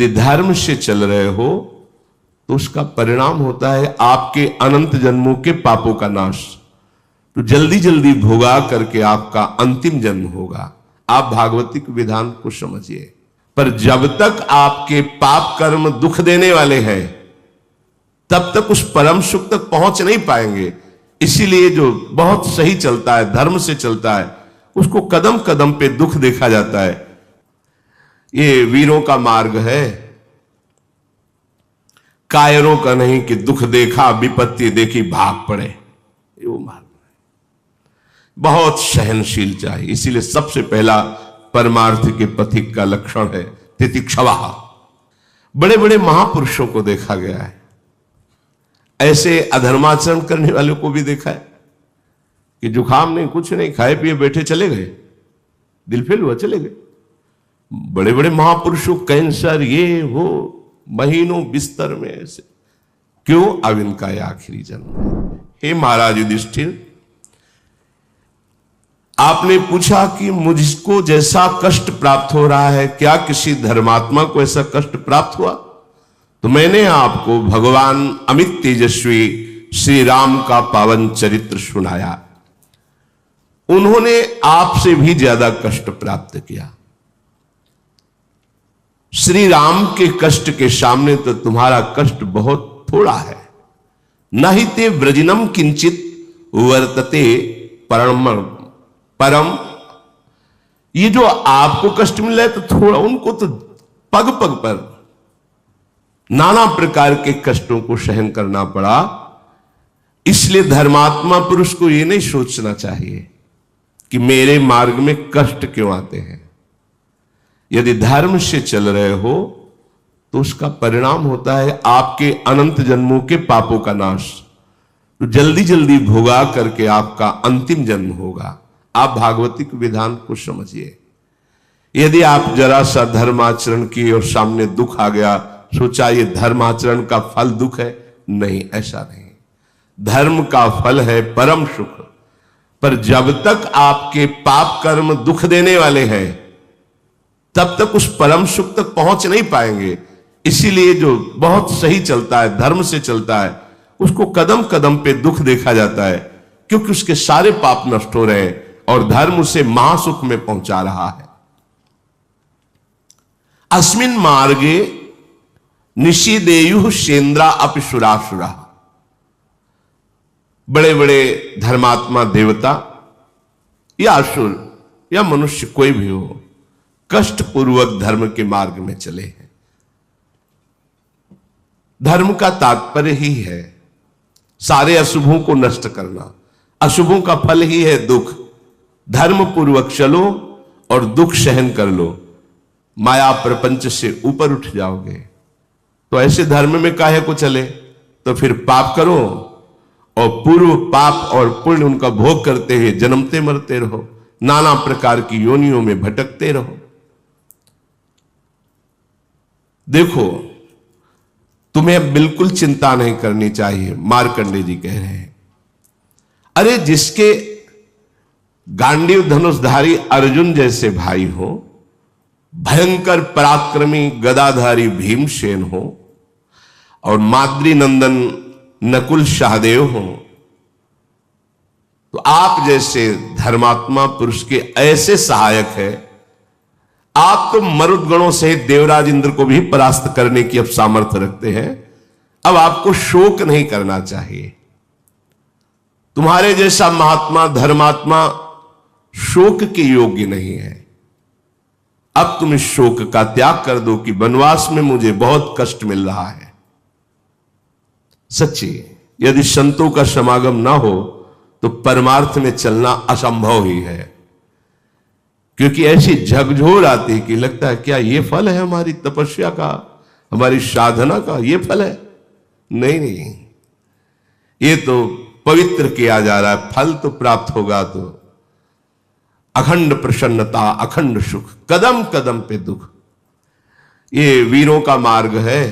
यदि धर्म से चल रहे हो तो उसका परिणाम होता है आपके अनंत जन्मों के पापों का नाश। तो जल्दी जल्दी भोगा करके आपका अंतिम जन्म होगा। आप भागवतिक विधान को समझिए। पर जब तक आपके पाप कर्म दुख देने वाले हैं तब तक उस परम सुख तक पहुंच नहीं पाएंगे। इसीलिए जो बहुत सही चलता है, धर्म से चलता है, उसको कदम कदम पे दुख देखा जाता है। ये वीरों का मार्ग है, कायरों का नहीं कि दुख देखा विपत्ति देखी भाग पड़े। ये वो मार्ग है। बहुत सहनशील चाहिए। इसीलिए सबसे पहला परमार्थ के पथिक का लक्षण है तितिक्षवा। बड़े बड़े महापुरुषों को देखा गया है, ऐसे अधर्माचरण करने वालों को भी देखा है कि जुखाम नहीं, कुछ नहीं, खाए पिए बैठे चले गए, दिल फेल हुआ चले गए। बड़े बड़े महापुरुषों कैंसर ये वो महीनों बिस्तर में ऐसे। क्यों? अब इनका यह आखिरी जन्म है। हे महाराज युधिष्ठिर, आपने पूछा कि मुझको जैसा कष्ट प्राप्त हो रहा है क्या किसी धर्मात्मा को ऐसा कष्ट प्राप्त हुआ? तो मैंने आपको भगवान अमित तेजस्वी श्री राम का पावन चरित्र सुनाया। उन्होंने आपसे भी ज्यादा कष्ट प्राप्त किया। श्री राम के कष्ट के सामने तो तुम्हारा कष्ट बहुत थोड़ा है। न ही ते व्रजनम किंचित वर्तते परम। ये जो आपको कष्ट मिल रहा है तो थोड़ा, उनको तो पग पग पर नाना प्रकार के कष्टों को सहन करना पड़ा। इसलिए धर्मात्मा पुरुष को यह नहीं सोचना चाहिए कि मेरे मार्ग में कष्ट क्यों आते हैं। यदि धर्म से चल रहे हो तो उसका परिणाम होता है आपके अनंत जन्मों के पापों का नाश। तो जल्दी जल्दी भोगा करके आपका अंतिम जन्म होगा। आप भागवतिक विधान को समझिए। यदि आप जरा सा धर्माचरण किए और सामने दुख आ गया, सोचा ये धर्माचरण का फल दुख है, नहीं, ऐसा नहीं। धर्म का फल है परम सुख। पर जब तक आपके पाप कर्म दुख देने वाले हैं तब तक उस परम सुख तक पहुंच नहीं पाएंगे। इसीलिए जो बहुत सही चलता है, धर्म से चलता है, उसको कदम कदम पे दुख देखा जाता है, क्योंकि उसके सारे पाप नष्ट हो रहे हैं और धर्म उसे महासुख में पहुंचा रहा है। अस्मिन मार्गे निषिदेयु सेन्द्रा अपिसुरासुरा। बड़े बड़े धर्मात्मा देवता या असुर या मनुष्य कोई भी हो, कष्ट पूर्वक धर्म के मार्ग में चले हैं। धर्म का तात्पर्य ही है सारे अशुभों को नष्ट करना। अशुभों का फल ही है दुख। धर्म पूर्वक चलो और दुख सहन कर लो, माया प्रपंच से ऊपर उठ जाओगे। तो ऐसे धर्म में काहे को चले? तो फिर पाप करो और पूर्व पाप और पुण्य उनका भोग करते हुए जन्मते मरते रहो, नाना प्रकार की योनियों में भटकते रहो। देखो, तुम्हें बिल्कुल चिंता नहीं करनी चाहिए। मार्कंडेय जी कह रहे हैं, अरे जिसके गांडीव धनुषधारी अर्जुन जैसे भाई हो, भयंकर पराक्रमी गदाधारी भीमसेन हो और माद्री नंदन नकुल सहदेव हो, तो आप जैसे धर्मात्मा पुरुष के ऐसे सहायक है। आप तो मरुदगणों सहित देवराज इंद्र को भी परास्त करने की अब सामर्थ्य रखते हैं। अब आपको शोक नहीं करना चाहिए। तुम्हारे जैसा महात्मा धर्मात्मा शोक के योग्य नहीं है। अब तुम इस शोक का त्याग कर दो कि वनवास में मुझे बहुत कष्ट मिल रहा है। सच्ची, यदि संतों का समागम ना हो तो परमार्थ में चलना असंभव ही है। क्योंकि ऐसी झकझोर आती है कि लगता है क्या ये फल है हमारी तपस्या का, हमारी साधना का ये फल है? नहीं नहीं, ये तो पवित्र किया जा रहा है। फल तो प्राप्त होगा तो अखंड प्रसन्नता, अखंड सुख, कदम कदम पे दुख। ये वीरों का मार्ग है,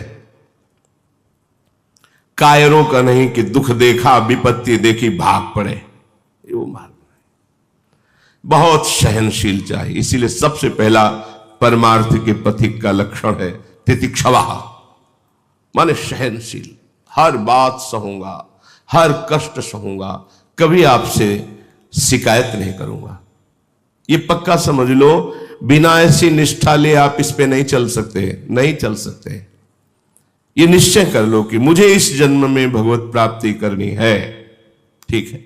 कायरों का नहीं कि दुख देखा विपत्ति देखी भाग पड़े। ये वो मार्ग है। बहुत सहनशील चाहिए। इसीलिए सबसे पहला परमार्थ के पथिक का लक्षण है तितिक्षवा, माने सहनशील, हर बात सहूंगा, हर कष्ट सहूंगा, कभी आपसे शिकायत नहीं करूंगा। ये पक्का समझ लो, बिना ऐसी निष्ठा ले आप इस पे नहीं चल सकते, नहीं चल सकते। ये निश्चय कर लो कि मुझे इस जन्म में भगवत प्राप्ति करनी है, ठीक है,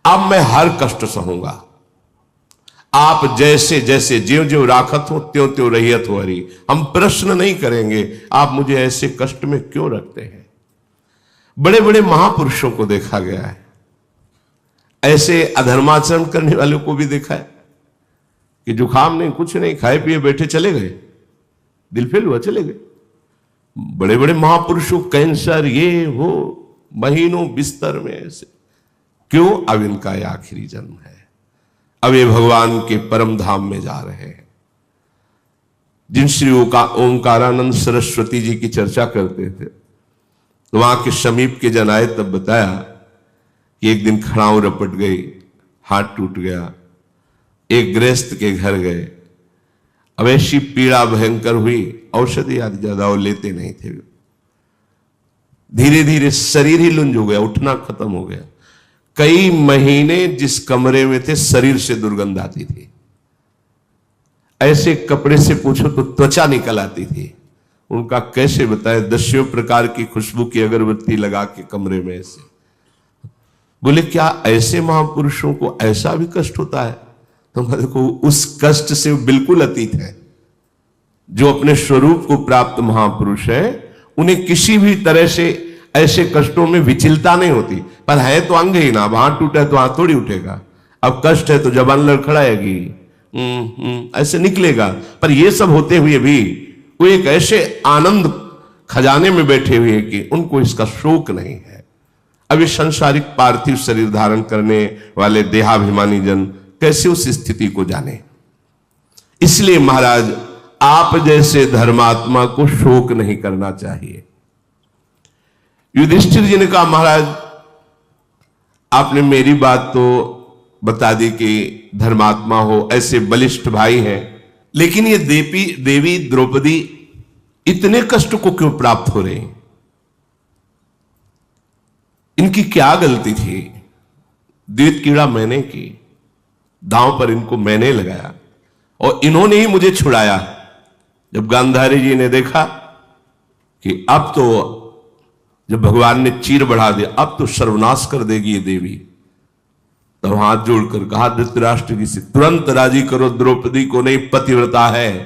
अब मैं हर कष्ट सहूंगा। आप जैसे जैसे ज्यों ज्यों राखत हो त्यों त्यों रहियत हो हरि। हम प्रश्न नहीं करेंगे आप मुझे ऐसे कष्ट में क्यों रखते हैं। बड़े बड़े महापुरुषों को देखा गया है, ऐसे अधर्माचरण करने वालों को भी देखा है कि जुखाम नहीं, कुछ नहीं, खाए पिए बैठे चले गए, दिल फेल हुआ चले गए। बड़े बड़े महापुरुषों कैंसर ये वो, महीनों बिस्तर में ऐसे, क्यों? अब इनका ये आखिरी जन्म है, अब ये भगवान के परम धाम में जा रहे हैं। जिन श्री ओंकारानंद सरस्वती जी की चर्चा करते थे तो वहां के समीप के जन आए, तब बताया कि एक दिन खड़ाऊ रपट गई, हाथ टूट गया, एक गृहस्थ के घर गए, अब ऐसी पीड़ा भयंकर हुई, औषधि आदि ज्यादा वो लेते नहीं थे, धीरे धीरे शरीर ही लुंज हो गया, उठना खत्म हो गया। कई महीने जिस कमरे में थे शरीर से दुर्गंध आती थी, ऐसे कपड़े से पूछो तो त्वचा निकल आती थी। उनका कैसे बताए, 10 प्रकार की खुशबू की अगरबत्ती लगा के कमरे में ऐसे। बोले क्या ऐसे महापुरुषों को ऐसा भी कष्ट होता है? तो देखो उस कष्ट से बिल्कुल अतीत है। जो अपने स्वरूप को प्राप्त महापुरुष है उन्हें किसी भी तरह से ऐसे कष्टों में विचलता नहीं होती। पर है तो अंग ही ना, अब हाथ टूटा है तो हाथ थोड़ी उठेगा, अब कष्ट है तो जबान लड़खड़ाएगी, ऐसे निकलेगा। पर ये सब होते हुए भी वो एक ऐसे आनंद खजाने में बैठे हुए हैं कि उनको इसका शोक नहीं है। अब ये संसारिक पार्थिव शरीर धारण करने वाले देहाभिमानी जन कैसे उस स्थिति को जाने। इसलिए महाराज आप जैसे धर्मात्मा को शोक नहीं करना चाहिए। युधिष्ठिर जी ने कहा महाराज आपने मेरी बात तो बता दी कि धर्मात्मा हो, ऐसे बलिष्ठ भाई हैं, लेकिन ये देवी द्रौपदी इतने कष्ट को क्यों प्राप्त हो रहे हैं? इनकी क्या गलती थी? द्वित कीड़ा मैंने की, दांव पर इनको मैंने लगाया और इन्होंने ही मुझे छुड़ाया। जब गांधारी जी ने देखा कि अब तो जब भगवान ने चीर बढ़ा दिया, अब तो सर्वनाश कर देगी ये देवी, तब हाथ जोड़कर कहा धृतराष्ट्र जी से तुरंत राजी करो, द्रौपदी को नहीं, पतिव्रता है,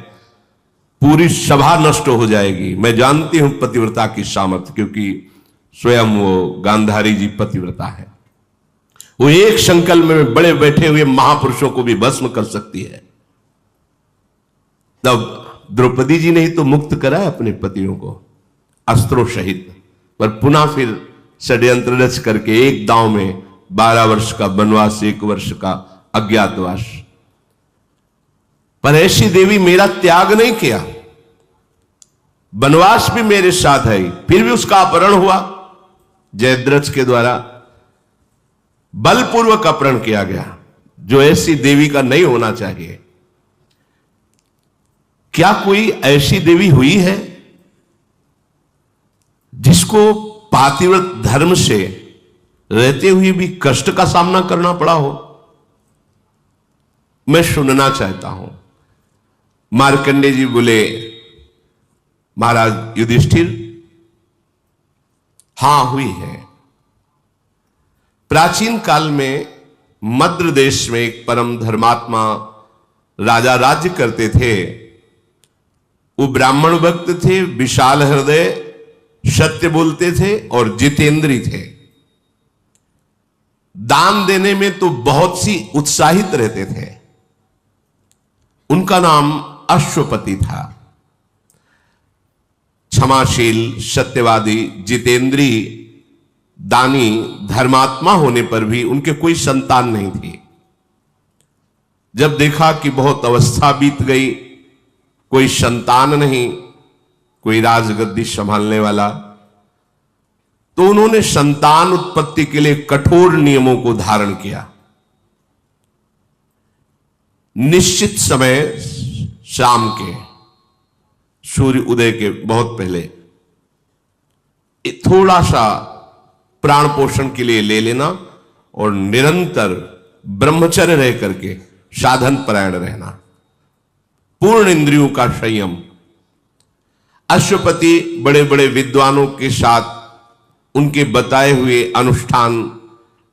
पूरी सभा नष्ट हो जाएगी। मैं जानती हूं पतिव्रता की सामर्थ्य, क्योंकि स्वयं वो गांधारी जी पतिव्रता है। वो एक संकल्प में बड़े बैठे हुए महापुरुषों को भी भस्म कर सकती है। तब द्रौपदी जी ने ही तो मुक्त करा अपने पतियों को अस्त्रों सहित, पर पुनः फिर षड्यंत्र रच करके एक दांव में 12 वर्ष का वनवास, 1 वर्ष का अज्ञातवास। पर ऐसी देवी मेरा त्याग नहीं किया, वनवास भी मेरे साथ है, फिर भी उसका अपहरण हुआ जयद्रथ के द्वारा, बलपूर्वक अपहरण किया गया, जो ऐसी देवी का नहीं होना चाहिए। क्या कोई ऐसी देवी हुई है जिसको पातिव्रत धर्म से रहते हुए भी कष्ट का सामना करना पड़ा हो? मैं सुनना चाहता हूं। मार्कंडे जी बोले महाराज युधिष्ठिर, हां हुई है। प्राचीन काल में मद्र देश में एक परम धर्मात्मा राजा राज्य करते थे। वो ब्राह्मण भक्त थे, विशाल हृदय, सत्य बोलते थे और जितेंद्री थे। दान देने में तो बहुत सी उत्साहित रहते थे। उनका नाम अश्वपति था। क्षमाशील, सत्यवादी, जितेंद्री, दानी, धर्मात्मा होने पर भी उनके कोई संतान नहीं थी। जब देखा कि बहुत अवस्था बीत गई, कोई संतान नहीं, कोई राजगद्दी संभालने वाला, तो उन्होंने संतान उत्पत्ति के लिए कठोर नियमों को धारण किया। निश्चित समय शाम के सूर्य उदय के बहुत पहले थोड़ा सा प्राण पोषण के लिए ले लेना और निरंतर ब्रह्मचर्य रह करके साधन परायण रहना, पूर्ण इंद्रियों का संयम। अश्वपति बड़े बड़े विद्वानों के साथ उनके बताए हुए अनुष्ठान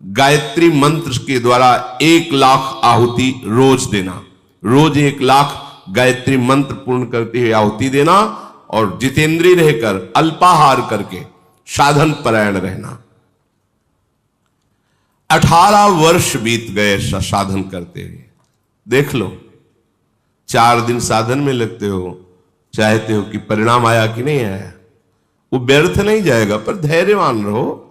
गायत्री मंत्र के द्वारा 1,00,000 आहुति रोज देना, रोज 1,00,000 गायत्री मंत्र पूर्ण करते हुए आहुति देना और जितेंद्रिय रहकर अल्पाहार करके साधन परायण रहना। 18 वर्ष बीत गए साधन करते हुए। देख लो, 4 दिन साधन में लगते हो, चाहते हो कि परिणाम आया कि नहीं आया, वो व्यर्थ नहीं जाएगा, पर धैर्यवान रहो।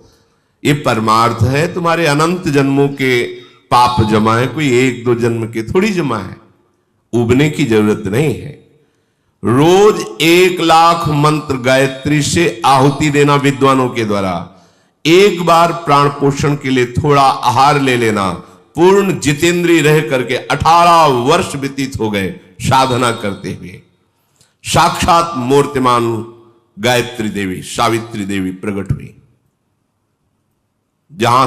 ये परमार्थ है, तुम्हारे अनंत जन्मों के पाप जमा है, कोई 1-2 जन्म के थोड़ी जमा है, उबने की जरूरत नहीं है। रोज 1,00,000 मंत्र गायत्री से आहुति देना विद्वानों के द्वारा, एक बार प्राण पोषण के लिए थोड़ा आहार ले लेना, पूर्ण जितेंद्रिय रह करके 18 वर्ष व्यतीत हो गए साधना करते हुए। साक्षात मूर्तिमान गायत्री देवी सावित्री देवी प्रकट हुई। जहां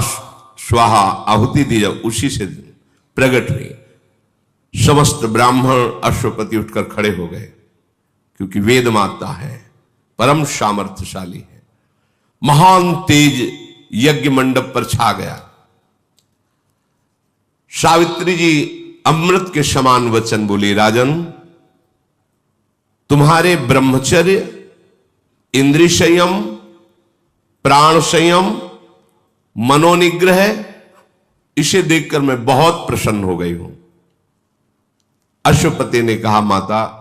स्वाहा आहुति दी जाए उसी से प्रकट हुई। समस्त ब्राह्मण अश्वपति उठकर खड़े हो गए, क्योंकि वेद माता है, परम सामर्थ्यशाली है। महान तेज यज्ञ मंडप पर छा गया। सावित्री जी अमृत के समान वचन बोली, राजन तुम्हारे ब्रह्मचर्य, इंद्रिय संयम, प्राण संयम, मनोनिग्रह, इसे देखकर मैं बहुत प्रसन्न हो गई हूं। अश्वपति ने कहा, माता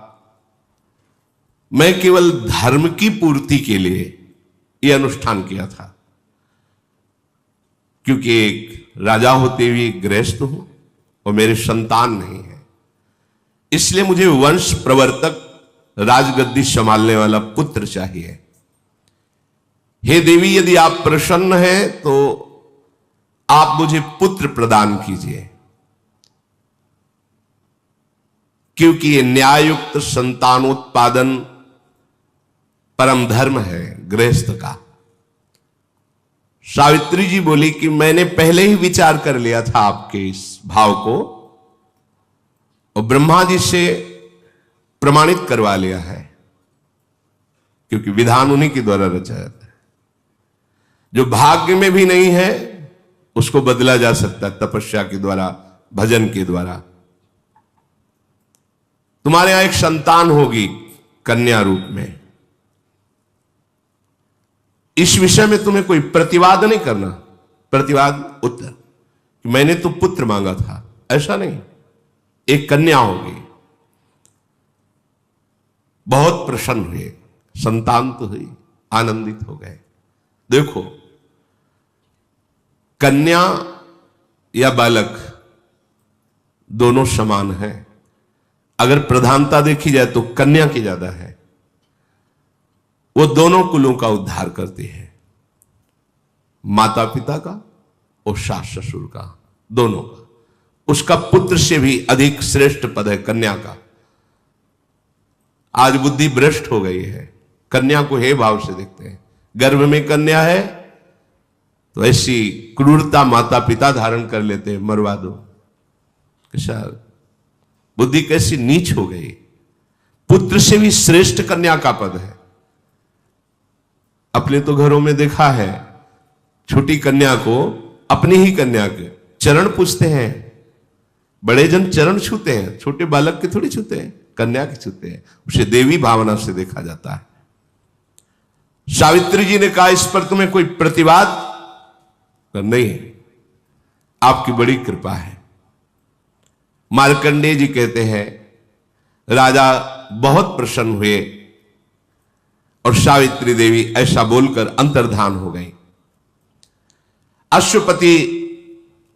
मैं केवल धर्म की पूर्ति के लिए यह अनुष्ठान किया था, क्योंकि एक राजा होते हुए गृहस्थ हूं और मेरे संतान नहीं है, इसलिए मुझे वंश प्रवर्तक राजगद्दी संभालने वाला पुत्र चाहिए। हे देवी, यदि आप प्रसन्न हैं तो आप मुझे पुत्र प्रदान कीजिए, क्योंकि ये न्यायुक्त संतानोत्पादन परम धर्म है गृहस्थ का। सावित्री जी बोली कि मैंने पहले ही विचार कर लिया था आपके इस भाव को, और ब्रह्मा जी से प्रमाणित करवा लिया है, क्योंकि विधान उन्हीं के द्वारा रचा जाता है। जो भाग्य में भी नहीं है उसको बदला जा सकता है तपस्या के द्वारा, भजन के द्वारा। तुम्हारे यहां एक संतान होगी कन्या रूप में। इस विषय में तुम्हें कोई प्रतिवाद नहीं करना, प्रतिवाद उत्तर, मैंने तो पुत्र मांगा था, ऐसा नहीं, एक कन्या होगी। बहुत प्रसन्न हुए, संतान तो हुई, आनंदित हो गए। देखो, कन्या या बालक दोनों समान हैं। अगर प्रधानता देखी जाए तो कन्या की ज्यादा है। वो दोनों कुलों का उद्धार करती है, माता पिता का और सास ससुर का, दोनों का। उसका पुत्र से भी अधिक श्रेष्ठ पद है कन्या का। आज बुद्धि भ्रष्ट हो गई है, कन्या को हे भाव से देखते हैं। गर्भ में कन्या है तो ऐसी क्रूरता माता पिता धारण कर लेते हैं, मरवा दो। कैसा बुद्धि कैसी नीच हो गई। पुत्र से भी श्रेष्ठ कन्या का पद है। अपने तो घरों में देखा है, छोटी कन्या को अपनी ही कन्या के चरण पूछते हैं। बड़े जन चरण छूते हैं, छोटे बालक के थोड़ी छूते हैं, कन्या के छूते हैं। उसे देवी भावना से देखा जाता है। सावित्री जी ने कहा, इस पर तुम्हें कोई प्रतिवाद नहीं, आपकी बड़ी कृपा है। मार्कंडेय जी कहते हैं, राजा बहुत प्रसन्न हुए और सावित्री देवी ऐसा बोलकर अंतर्धान हो गई। अश्वपति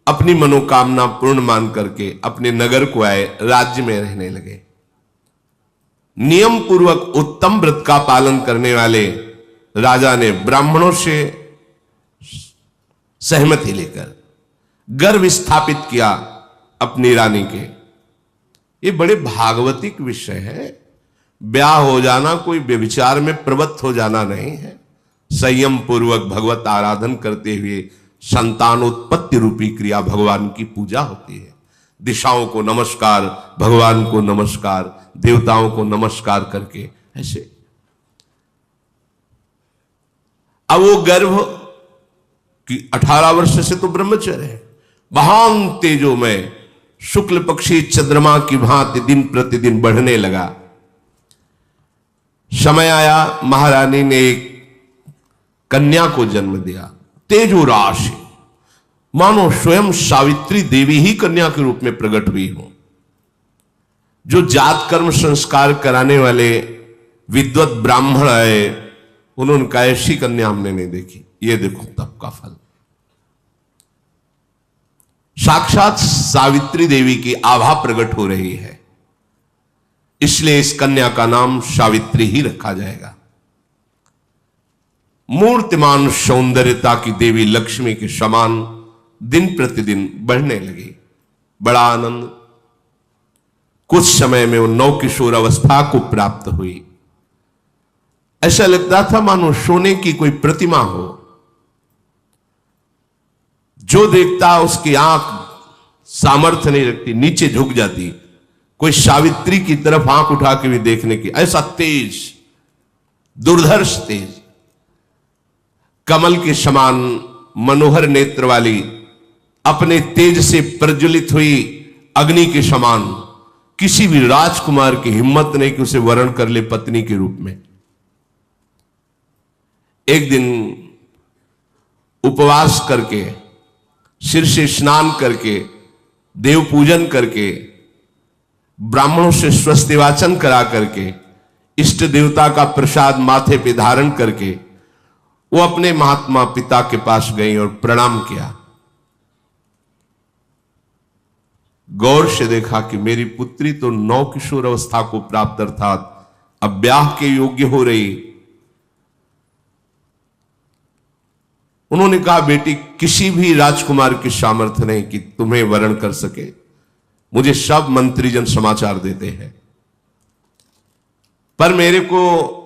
अपनी मनोकामना पूर्ण मान करके अपने नगर को आए, राज्य में रहने लगे। नियम पूर्वक उत्तम व्रत का पालन करने वाले राजा ने ब्राह्मणों से सहमति लेकर गर्भ स्थापित किया अपनी रानी के। ये बड़े भागवतिक विषय है। ब्याह हो जाना कोई व्यभिचार में प्रवृत्त हो जाना नहीं है। संयम पूर्वक भगवत आराधन करते हुए संतानोत्पत्ति रूपी क्रिया भगवान की पूजा होती है। दिशाओं को नमस्कार, भगवान को नमस्कार, देवताओं को नमस्कार करके ऐसे। अब वो गर्भ कि 18 वर्ष से तो ब्रह्मचर्य है, महान तेजो में शुक्ल पक्षी चंद्रमा की भांति दिन प्रतिदिन बढ़ने लगा। समय आया, महारानी ने एक कन्या को जन्म दिया। तेजो राशि, मानो स्वयं सावित्री देवी ही कन्या के रूप में प्रकट हुई हो। जो जात कर्म संस्कार कराने वाले विद्वत ब्राह्मण आए, उन्होंने कहा ऐसी कन्या हमने नहीं देखी। ये देखो तप का फल, साक्षात सावित्री देवी की आभा प्रकट हो रही है, इसलिए इस कन्या का नाम सावित्री ही रखा जाएगा। मूर्तिमान सौंदर्यता की देवी लक्ष्मी के समान दिन प्रतिदिन बढ़ने लगी। बड़ा आनंद। कुछ समय में वो नवकिशोर अवस्था को प्राप्त हुई। ऐसा लगता था मानो सोने की कोई प्रतिमा हो। जो देखता उसकी आंख सामर्थ्य नहीं रखती, नीचे झुक जाती। कोई सावित्री की तरफ आंख उठा के भी देखने की, ऐसा तेज, दुर्धर्ष तेज, कमल के समान मनोहर नेत्र वाली, अपने तेज से प्रज्वलित हुई अग्नि के समान। किसी भी राजकुमार की हिम्मत नहीं कि उसे वरण कर ले पत्नी के रूप में। एक दिन उपवास करके, सिर से स्नान करके, देव पूजन करके, ब्राह्मणों से स्वस्ति वाचन करा करके, इष्ट देवता का प्रसाद माथे पे धारण करके वो अपने महात्मा पिता के पास गई और प्रणाम किया। गौर से देखा कि मेरी पुत्री तो नवकिशोर अवस्था को प्राप्त, अर्थात अब ब्याह के योग्य हो रही। उन्होंने कहा, बेटी, किसी भी राजकुमार की सामर्थ्य नहीं कि तुम्हें वरण कर सके। मुझे सब मंत्रीजन समाचार देते हैं, पर मेरे को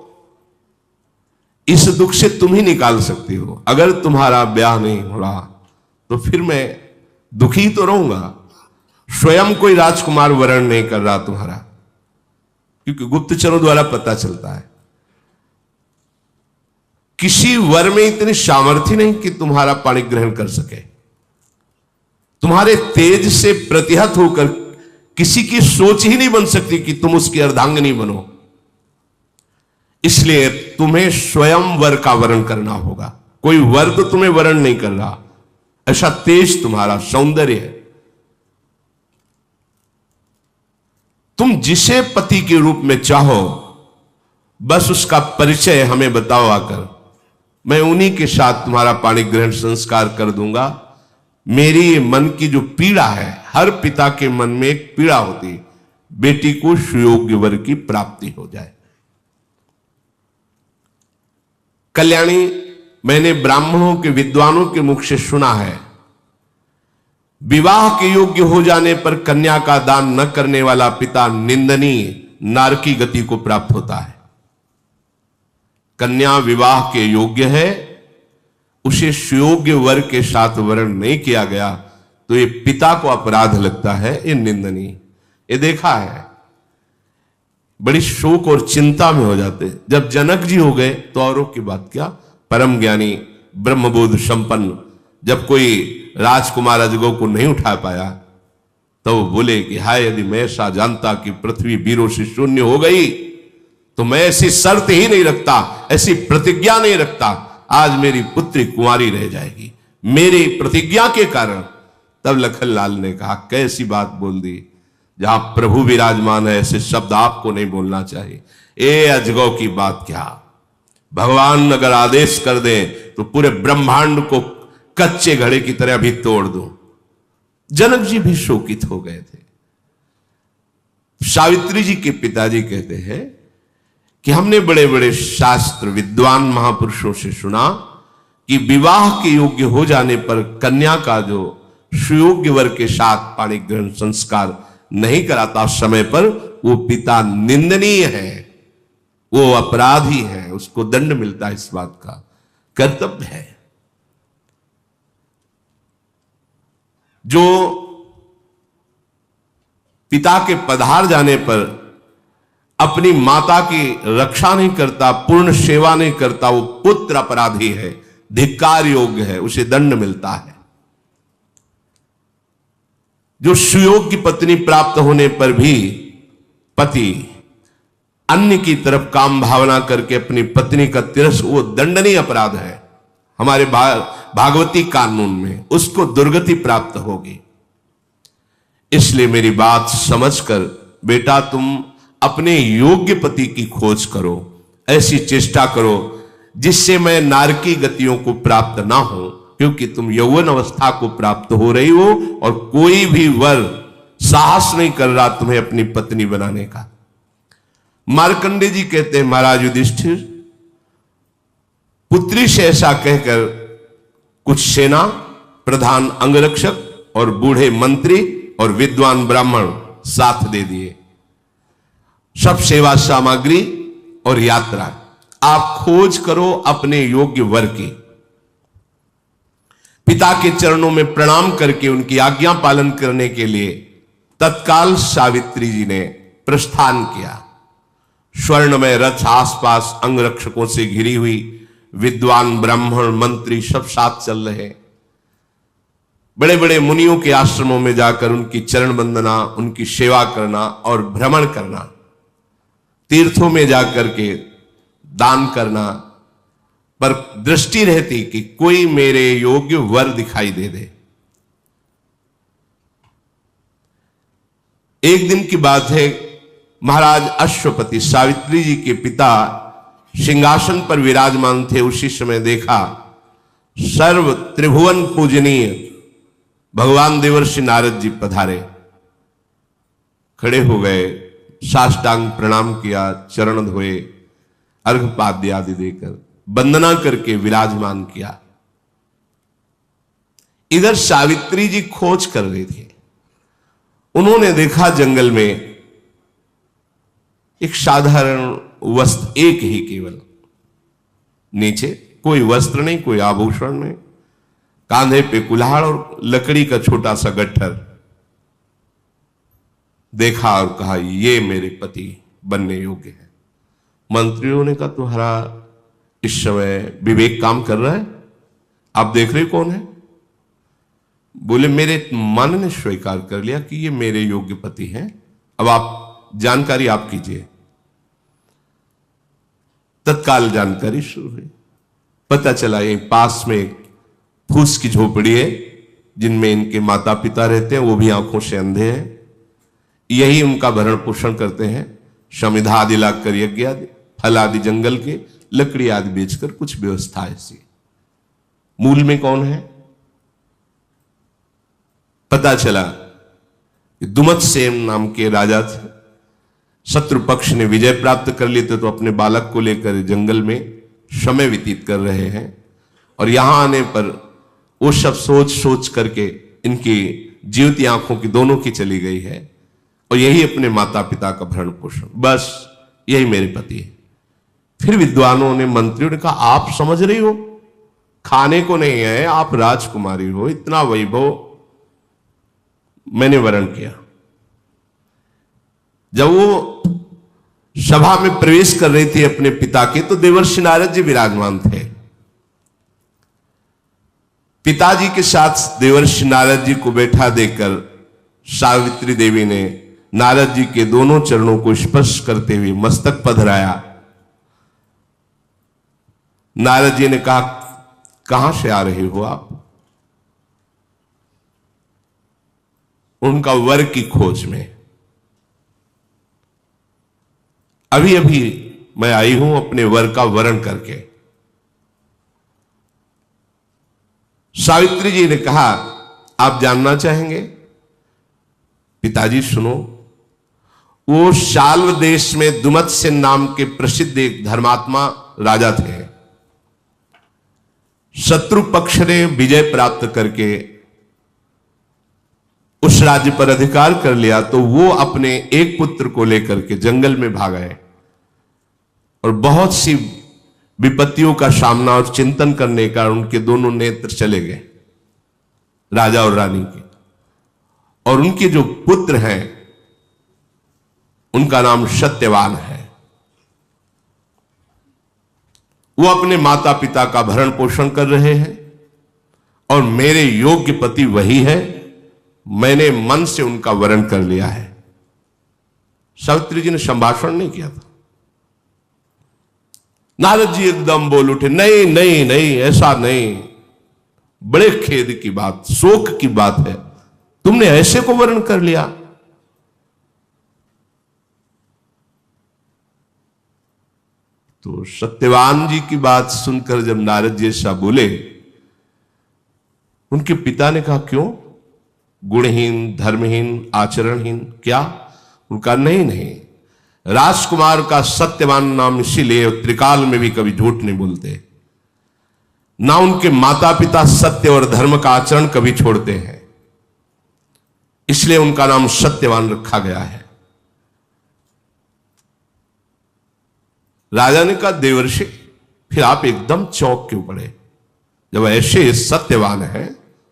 इस दुख से तुम ही निकाल सकती हो। अगर तुम्हारा ब्याह नहीं हो रहा तो फिर मैं दुखी तो रहूंगा। स्वयं कोई राजकुमार वरण नहीं कर रहा तुम्हारा, क्योंकि गुप्तचरों द्वारा पता चलता है। किसी वर में इतनी सामर्थ्य नहीं कि तुम्हारा पाणी ग्रहण कर सके। तुम्हारे तेज से प्रतिहत होकर किसी की सोच ही नहीं बन सकती कि तुम उसकी अर्धांगिनी बनो। इसलिए तुम्हें स्वयं वर का वरण करना होगा। कोई वर तो तुम्हें वरण नहीं कर रहा, ऐसा तेज तुम्हारा सौंदर्य है। तुम जिसे पति के रूप में चाहो, बस उसका परिचय हमें बताओ आकर। मैं उन्हीं के साथ तुम्हारा पाणी ग्रहण संस्कार कर दूंगा। मेरी मन की जो पीड़ा है, हर पिता के मन में एक पीड़ा होती, बेटी को सुयोग्य वर की प्राप्ति हो जाए। कल्याणी, मैंने ब्राह्मणों के विद्वानों के मुख से सुना है, विवाह के योग्य हो जाने पर कन्या का दान न करने वाला पिता निंदनीय नारकी गति को प्राप्त होता है। कन्या विवाह के योग्य है, उसे सुयोग्य वर के साथ वर्ण नहीं किया गया तो ये पिता को अपराध लगता है, ये निंदनीय। ये देखा है, बड़ी शोक और चिंता में हो जाते। जब जनक जी हो गए तो औरों की बात क्या, परम ज्ञानी ब्रह्मबोध संपन्न, जब कोई राजकुमार अजगों को नहीं उठा पाया तो वो बोले कि हाय, यदि मैं ऐसा जानता कि पृथ्वी वीरों से शून्य हो गई तो मैं ऐसी शर्त ही नहीं रखता, ऐसी प्रतिज्ञा नहीं रखता, आज मेरी पुत्री कुंवारी रह जाएगी मेरी प्रतिज्ञा के कारण। तब लखनलाल ने कहा, कैसी बात बोल दी, जहां प्रभु विराजमान है ऐसे शब्द आपको नहीं बोलना चाहिए। ए अजगौ की बात क्या, भगवान अगर आदेश कर दे तो पूरे ब्रह्मांड को कच्चे घड़े की तरह भी तोड़ दो। जनक जी भी शोकित हो गए थे। सावित्री जी के पिताजी कहते हैं कि हमने बड़े बड़े शास्त्र विद्वान महापुरुषों से सुना कि विवाह के योग्य हो जाने पर कन्या का जो सुयोग्य वर के साथ पाणी ग्रहण संस्कार नहीं कराता समय पर, वो पिता निंदनीय है। वो अपराधी है, उसको दंड मिलता है, इस बात का कर्तव्य है। जो पिता के पधार जाने पर अपनी माता की रक्षा नहीं करता, पूर्ण सेवा नहीं करता, वो पुत्र अपराधी है, धिक्कार योग्य है, उसे दंड मिलता है। जो सुयोग्य पत्नी प्राप्त होने पर भी पति अन्य की तरफ काम भावना करके अपनी पत्नी का वो दंडनीय अपराध है हमारे भागवती कानून में, उसको दुर्गति प्राप्त होगी। इसलिए मेरी बात समझकर बेटा तुम अपने योग्य पति की खोज करो, ऐसी चेष्टा करो जिससे मैं नारकी गतियों को प्राप्त ना हो, क्योंकि तुम यौवन अवस्था को प्राप्त हो रही हो और कोई भी वर साहस नहीं कर रहा तुम्हें अपनी पत्नी बनाने का। मार्कंडे जी कहते हैं महाराज युधिष्ठिर, पुत्री से ऐसा कहकर कुछ सेना प्रधान अंगरक्षक और बूढ़े मंत्री और विद्वान ब्राह्मण साथ दे दिए, सब सेवा सामग्री और यात्रा। आप खोज करो अपने योग्य वर की। पिता के चरणों में प्रणाम करके उनकी आज्ञा पालन करने के लिए तत्काल सावित्री जी ने प्रस्थान किया। स्वर्णमय रथ आसपास अंगरक्षकों से घिरी हुई, विद्वान ब्राह्मण मंत्री सब साथ चल रहे। बड़े बड़े मुनियों के आश्रमों में जाकर उनकी चरण वंदना, उनकी सेवा करना और भ्रमण करना, तीर्थों में जाकर के दान करना, पर दृष्टि रहती कि कोई मेरे योग्य वर दिखाई दे दे। एक दिन की बात है, महाराज अश्वपति सावित्री जी के पिता सिंहासन पर विराजमान थे। उसी समय देखा सर्व त्रिभुवन पूजनीय भगवान देवर्षि नारद जी पधारे। खड़े हो गए, साष्टांग प्रणाम किया, चरण धोए, अर्घपाद्य आदि देकर वंदना करके विराजमान किया। इधर सावित्री जी खोज कर रहे थे। उन्होंने देखा जंगल में एक साधारण वस्त्र, एक ही केवल, नीचे कोई वस्त्र नहीं, कोई आभूषण नहीं, कांधे पे कुल्हाड़ और लकड़ी का छोटा सा गट्ठर। देखा और कहा ये मेरे पति बनने योग्य है। मंत्रियों ने कहा तुम्हारा इस समय विवेक काम कर रहा है, आप देख रहे कौन है? बोले मेरे मन ने स्वीकार कर लिया कि ये मेरे योग्य पति हैं, अब आप जानकारी आप कीजिए। तत्काल जानकारी शुरू हुई। पता चला ये पास में एक फूस की झोपड़ी है जिनमें इनके माता पिता रहते हैं, वो भी आंखों से अंधे हैं। यही उनका भरण पोषण करते हैं, समिधा आदि लाकर यज्ञ आदि, फल आदि जंगल के, लकड़ी आदि बेचकर कुछ व्यवस्था ऐसी। मूल में कौन है? पता चला कि दुमत्सेन नाम के राजा थे। शत्रु पक्ष ने विजय प्राप्त कर लिए थे, तो अपने बालक को लेकर जंगल में समय व्यतीत कर रहे हैं। और यहां आने पर वो सब सोच सोच करके इनकी जीवती आंखों की दोनों की चली गई है, और यही अपने माता पिता का भरण पोषण, बस यही मेरे पति है। फिर विद्वानों ने, मंत्रियों ने कहा आप समझ रही हो, खाने को नहीं है, आप राजकुमारी हो, इतना वैभव। मैंने वर्ण किया। जब वो सभा में प्रवेश कर रही थी अपने पिता के, तो देवर्षि नारद जी विराजमान थे। पिताजी के साथ देवर्षि नारद जी को बैठा देकर सावित्री देवी ने नारद जी के दोनों चरणों को स्पर्श करते हुए मस्तक पधराया। नारद जी ने कहा कहां से आ रहे हो आप? उनका वर की खोज में। अभी अभी मैं आई हूं अपने वर का वर्ण करके। सावित्री जी ने कहा आप जानना चाहेंगे? पिताजी सुनो, वो शाल्व देश में दुमत्सेन नाम के प्रसिद्ध एक धर्मात्मा राजा थे। शत्रु पक्ष ने विजय प्राप्त करके उस राज्य पर अधिकार कर लिया, तो वो अपने एक पुत्र को लेकर के जंगल में भाग गए। और बहुत सी विपत्तियों का सामना और चिंतन करने का उनके दोनों नेत्र चले गए, राजा और रानी के। और उनके जो पुत्र हैं उनका नाम सत्यवान है। वो अपने माता पिता का भरण पोषण कर रहे हैं और मेरे योग्य पति वही है, मैंने मन से उनका वरण कर लिया है। सावित्री जी ने संभाषण नहीं किया था। नारद जी एकदम बोल उठे, नहीं नहीं नहीं, ऐसा नहीं, बड़े खेद की बात, शोक की बात है, तुमने ऐसे को वर्ण कर लिया। तो सत्यवान जी की बात सुनकर जब नारद जी ऐसा बोले, उनके पिता ने कहा क्यों, गुणहीन, धर्महीन, आचरणहीन क्या? उनका नहीं नहीं, राजकुमार का सत्यवान नाम इसीलिए त्रिकाल में भी कभी झूठ नहीं बोलते, ना उनके माता पिता सत्य और धर्म का आचरण कभी छोड़ते हैं, इसलिए उनका नाम सत्यवान रखा गया है। राजा ने कहा देवर्षि, फिर आप एकदम चौंक क्यों पड़े? जब ऐसे सत्यवान है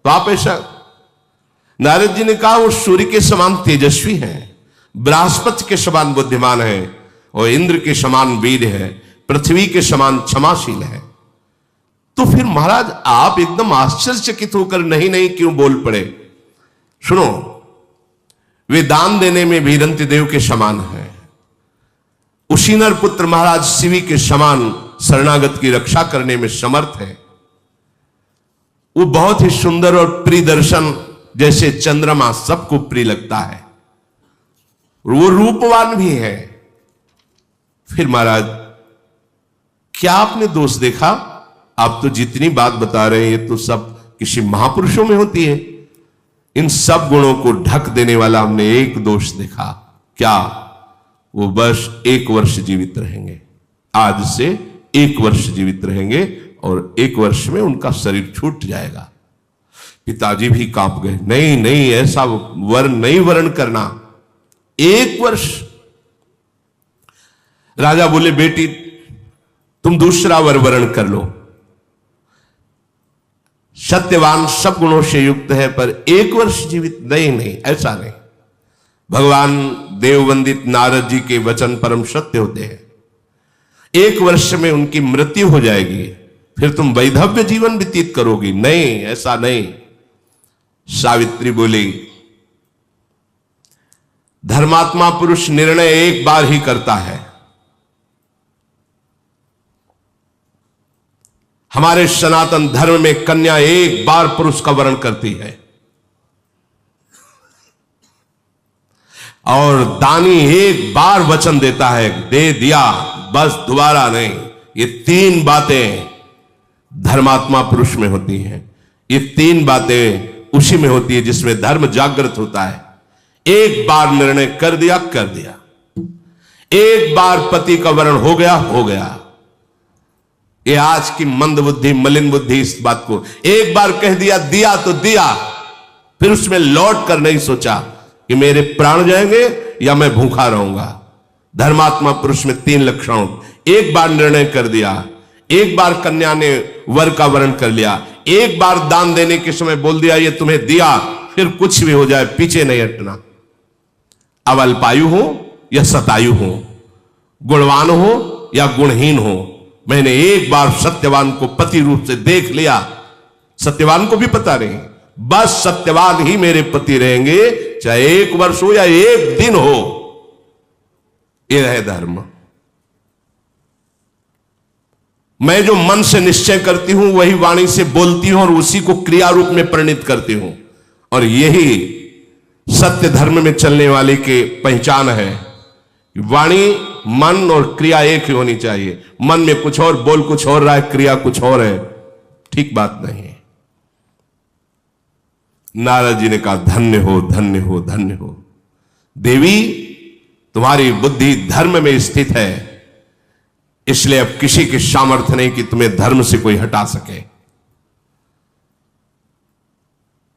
तो आप ऐसा? नारद जी ने कहा वो सूर्य के समान तेजस्वी हैं, बृहस्पति के समान बुद्धिमान है और इंद्र के समान वीर है, पृथ्वी के समान क्षमाशील है। तो फिर महाराज आप एकदम आश्चर्यचकित होकर नहीं नहीं क्यों बोल पड़े? सुनो, वे दान देने में भी रंति देव के समान है, उशीनर पुत्र महाराज शिवी के समान शरणागत की रक्षा करने में समर्थ है। वो बहुत ही सुंदर और प्रिय दर्शन जैसे चंद्रमा सबको प्रिय लगता है, वो रूपवान भी है। फिर महाराज क्या आपने दोष देखा? आप तो जितनी बात बता रहे हैं ये तो सब किसी महापुरुषों में होती है। इन सब गुणों को ढक देने वाला हमने एक दोष देखा। क्या? वो बस 1 वर्ष जीवित रहेंगे, आज से 1 वर्ष जीवित रहेंगे और 1 वर्ष में उनका शरीर छूट जाएगा। पिताजी भी कांप गए, नहीं नहीं, ऐसा वर्ण नहीं वर्ण करना, 1 वर्ष। राजा बोले बेटी तुम दूसरा वर वर्ण कर लो, सत्यवान सब गुणों से युक्त है पर 1 वर्ष जीवित नहीं नहीं, ऐसा नहीं। भगवान देववंदित नारद जी के वचन परम सत्य होते हैं। 1 वर्ष में उनकी मृत्यु हो जाएगी, फिर तुम वैधव्य जीवन व्यतीत करोगी, नहीं ऐसा नहीं। सावित्री बोली धर्मात्मा पुरुष निर्णय एक बार ही करता है, हमारे सनातन धर्म में कन्या एक बार पुरुष का वर्ण करती है और दानी एक बार वचन देता है, दे दिया बस, दोबारा नहीं। ये 3 बातें धर्मात्मा पुरुष में होती हैं, ये 3 बातें उसी में होती है जिसमें धर्म जागृत होता है। एक बार निर्णय कर दिया, कर दिया। एक बार पति का वर्ण हो गया, हो गया। ये आज की मंद बुद्धि, मलिन बुद्धि इस बात को एक बार कह दिया, दिया तो दिया, फिर उसमें लौट कर नहीं सोचा कि मेरे प्राण जाएंगे या मैं भूखा रहूंगा। धर्मात्मा पुरुष में 3 लक्षण। एक बार निर्णय कर दिया, एक बार कन्या ने वर का वर्ण कर लिया, एक बार दान देने के समय बोल दिया ये तुम्हें दिया, फिर कुछ भी हो जाए पीछे नहीं हटना। अब अल्पायु हो या शतायु हो, गुणवान हो या गुणहीन हो, मैंने एक बार सत्यवान को पति रूप से देख लिया। सत्यवान को भी पता नहीं, बस सत्यवान ही मेरे पति रहेंगे, चाहे 1 वर्ष हो या 1 दिन हो। यह है धर्म। मैं जो मन से निश्चय करती हूं वही वाणी से बोलती हूं और उसी को क्रिया रूप में परिणित करती हूं, और यही सत्य धर्म में चलने वाले की पहचान है। वाणी, मन और क्रिया एक ही होनी चाहिए। मन में कुछ और, बोल कुछ और रहा है, क्रिया कुछ और है, ठीक बात नहीं है। नारद जी ने कहा धन्य हो, धन्य हो, धन्य हो देवी, तुम्हारी बुद्धि धर्म में स्थित है, इसलिए अब किसी की सामर्थ्य नहीं कि तुम्हें धर्म से कोई हटा सके।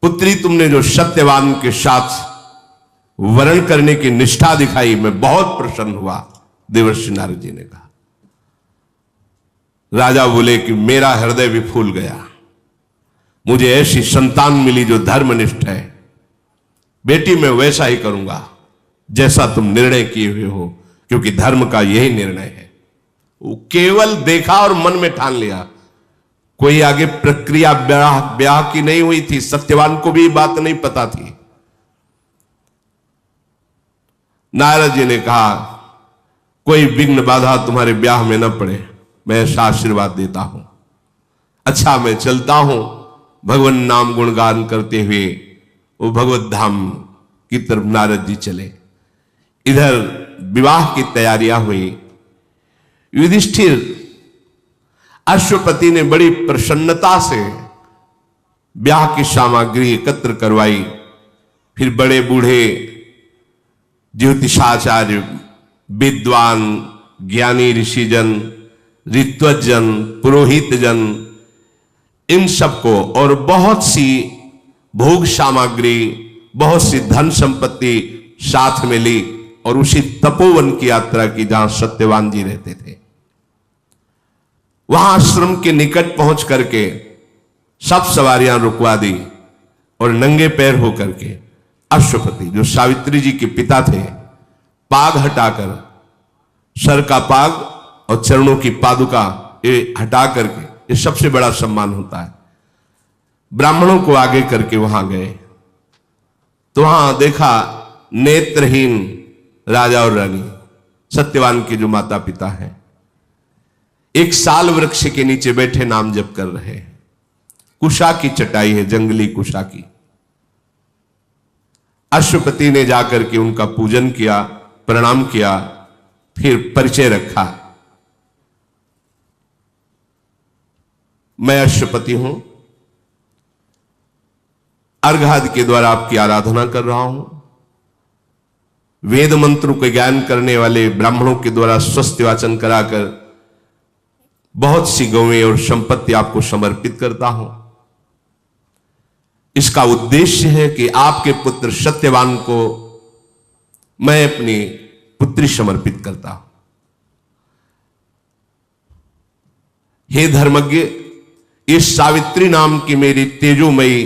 पुत्री, तुमने जो सत्यवान के साथ वर्ण करने की निष्ठा दिखाई, मैं बहुत प्रसन्न हुआ। देवर्षि नारद जी ने कहा राजा बोले कि मेरा हृदय भी फूल गया, मुझे ऐसी संतान मिली जो धर्मनिष्ठ है। बेटी मैं वैसा ही करूंगा जैसा तुम निर्णय किए हुए हो, क्योंकि धर्म का यही निर्णय है। वो केवल देखा और मन में ठान लिया। कोई आगे प्रक्रिया ब्याह की नहीं हुई थी। सत्यवान को भी बात नहीं पता थी। नारद जी ने कहा कोई विघ्न बाधा तुम्हारे ब्याह में न पड़े, मैं ऐसा आशीर्वाद देता हूं। अच्छा मैं चलता हूं। भगवान नाम गुणगान करते हुए वो भगवत धाम की तरफ नारद जी चले। इधर विवाह की तैयारियां हुई। युधिष्ठिर अश्वपति ने बड़ी प्रसन्नता से ब्याह की सामग्री एकत्र करवाई। फिर बड़े बूढ़े ज्योतिषाचार्य, विद्वान, ज्ञानी ऋषिजन, ऋत्वजन, पुरोहितजन, इन सबको और बहुत सी भोग सामग्री, बहुत सी धन संपत्ति साथ में ली और उसी तपोवन की यात्रा की जहां सत्यवान जी रहते थे। वहां आश्रम के निकट पहुंच करके सब सवारियां रुकवा दी और नंगे पैर होकर के अश्वपति, जो सावित्री जी के पिता थे, पाग हटाकर, सर का पाग और चरणों की पादुका ये हटा करके, ये सबसे बड़ा सम्मान होता है, ब्राह्मणों को आगे करके वहां गए। तो वहां देखा नेत्रहीन राजा और रानी, सत्यवान के जो माता पिता हैं, एक साल वृक्ष के नीचे बैठे नाम जप कर रहे हैं। कुशा की चटाई है, जंगली कुशा की। अश्वपति ने जाकर के उनका पूजन किया, प्रणाम किया, फिर परिचय रखा। मैं अश्वपति हूं, अर्घादि के द्वारा आपकी आराधना कर रहा हूं। वेद मंत्रों के ज्ञान करने वाले ब्राह्मणों के द्वारा स्वस्थ वाचन कराकर बहुत सी गौएं और संपत्ति आपको समर्पित करता हूं। इसका उद्देश्य है कि आपके पुत्र सत्यवान को मैं अपनी पुत्री समर्पित करता हूं। हे धर्मज्ञ, इस सावित्री नाम की मेरी तेजोमयी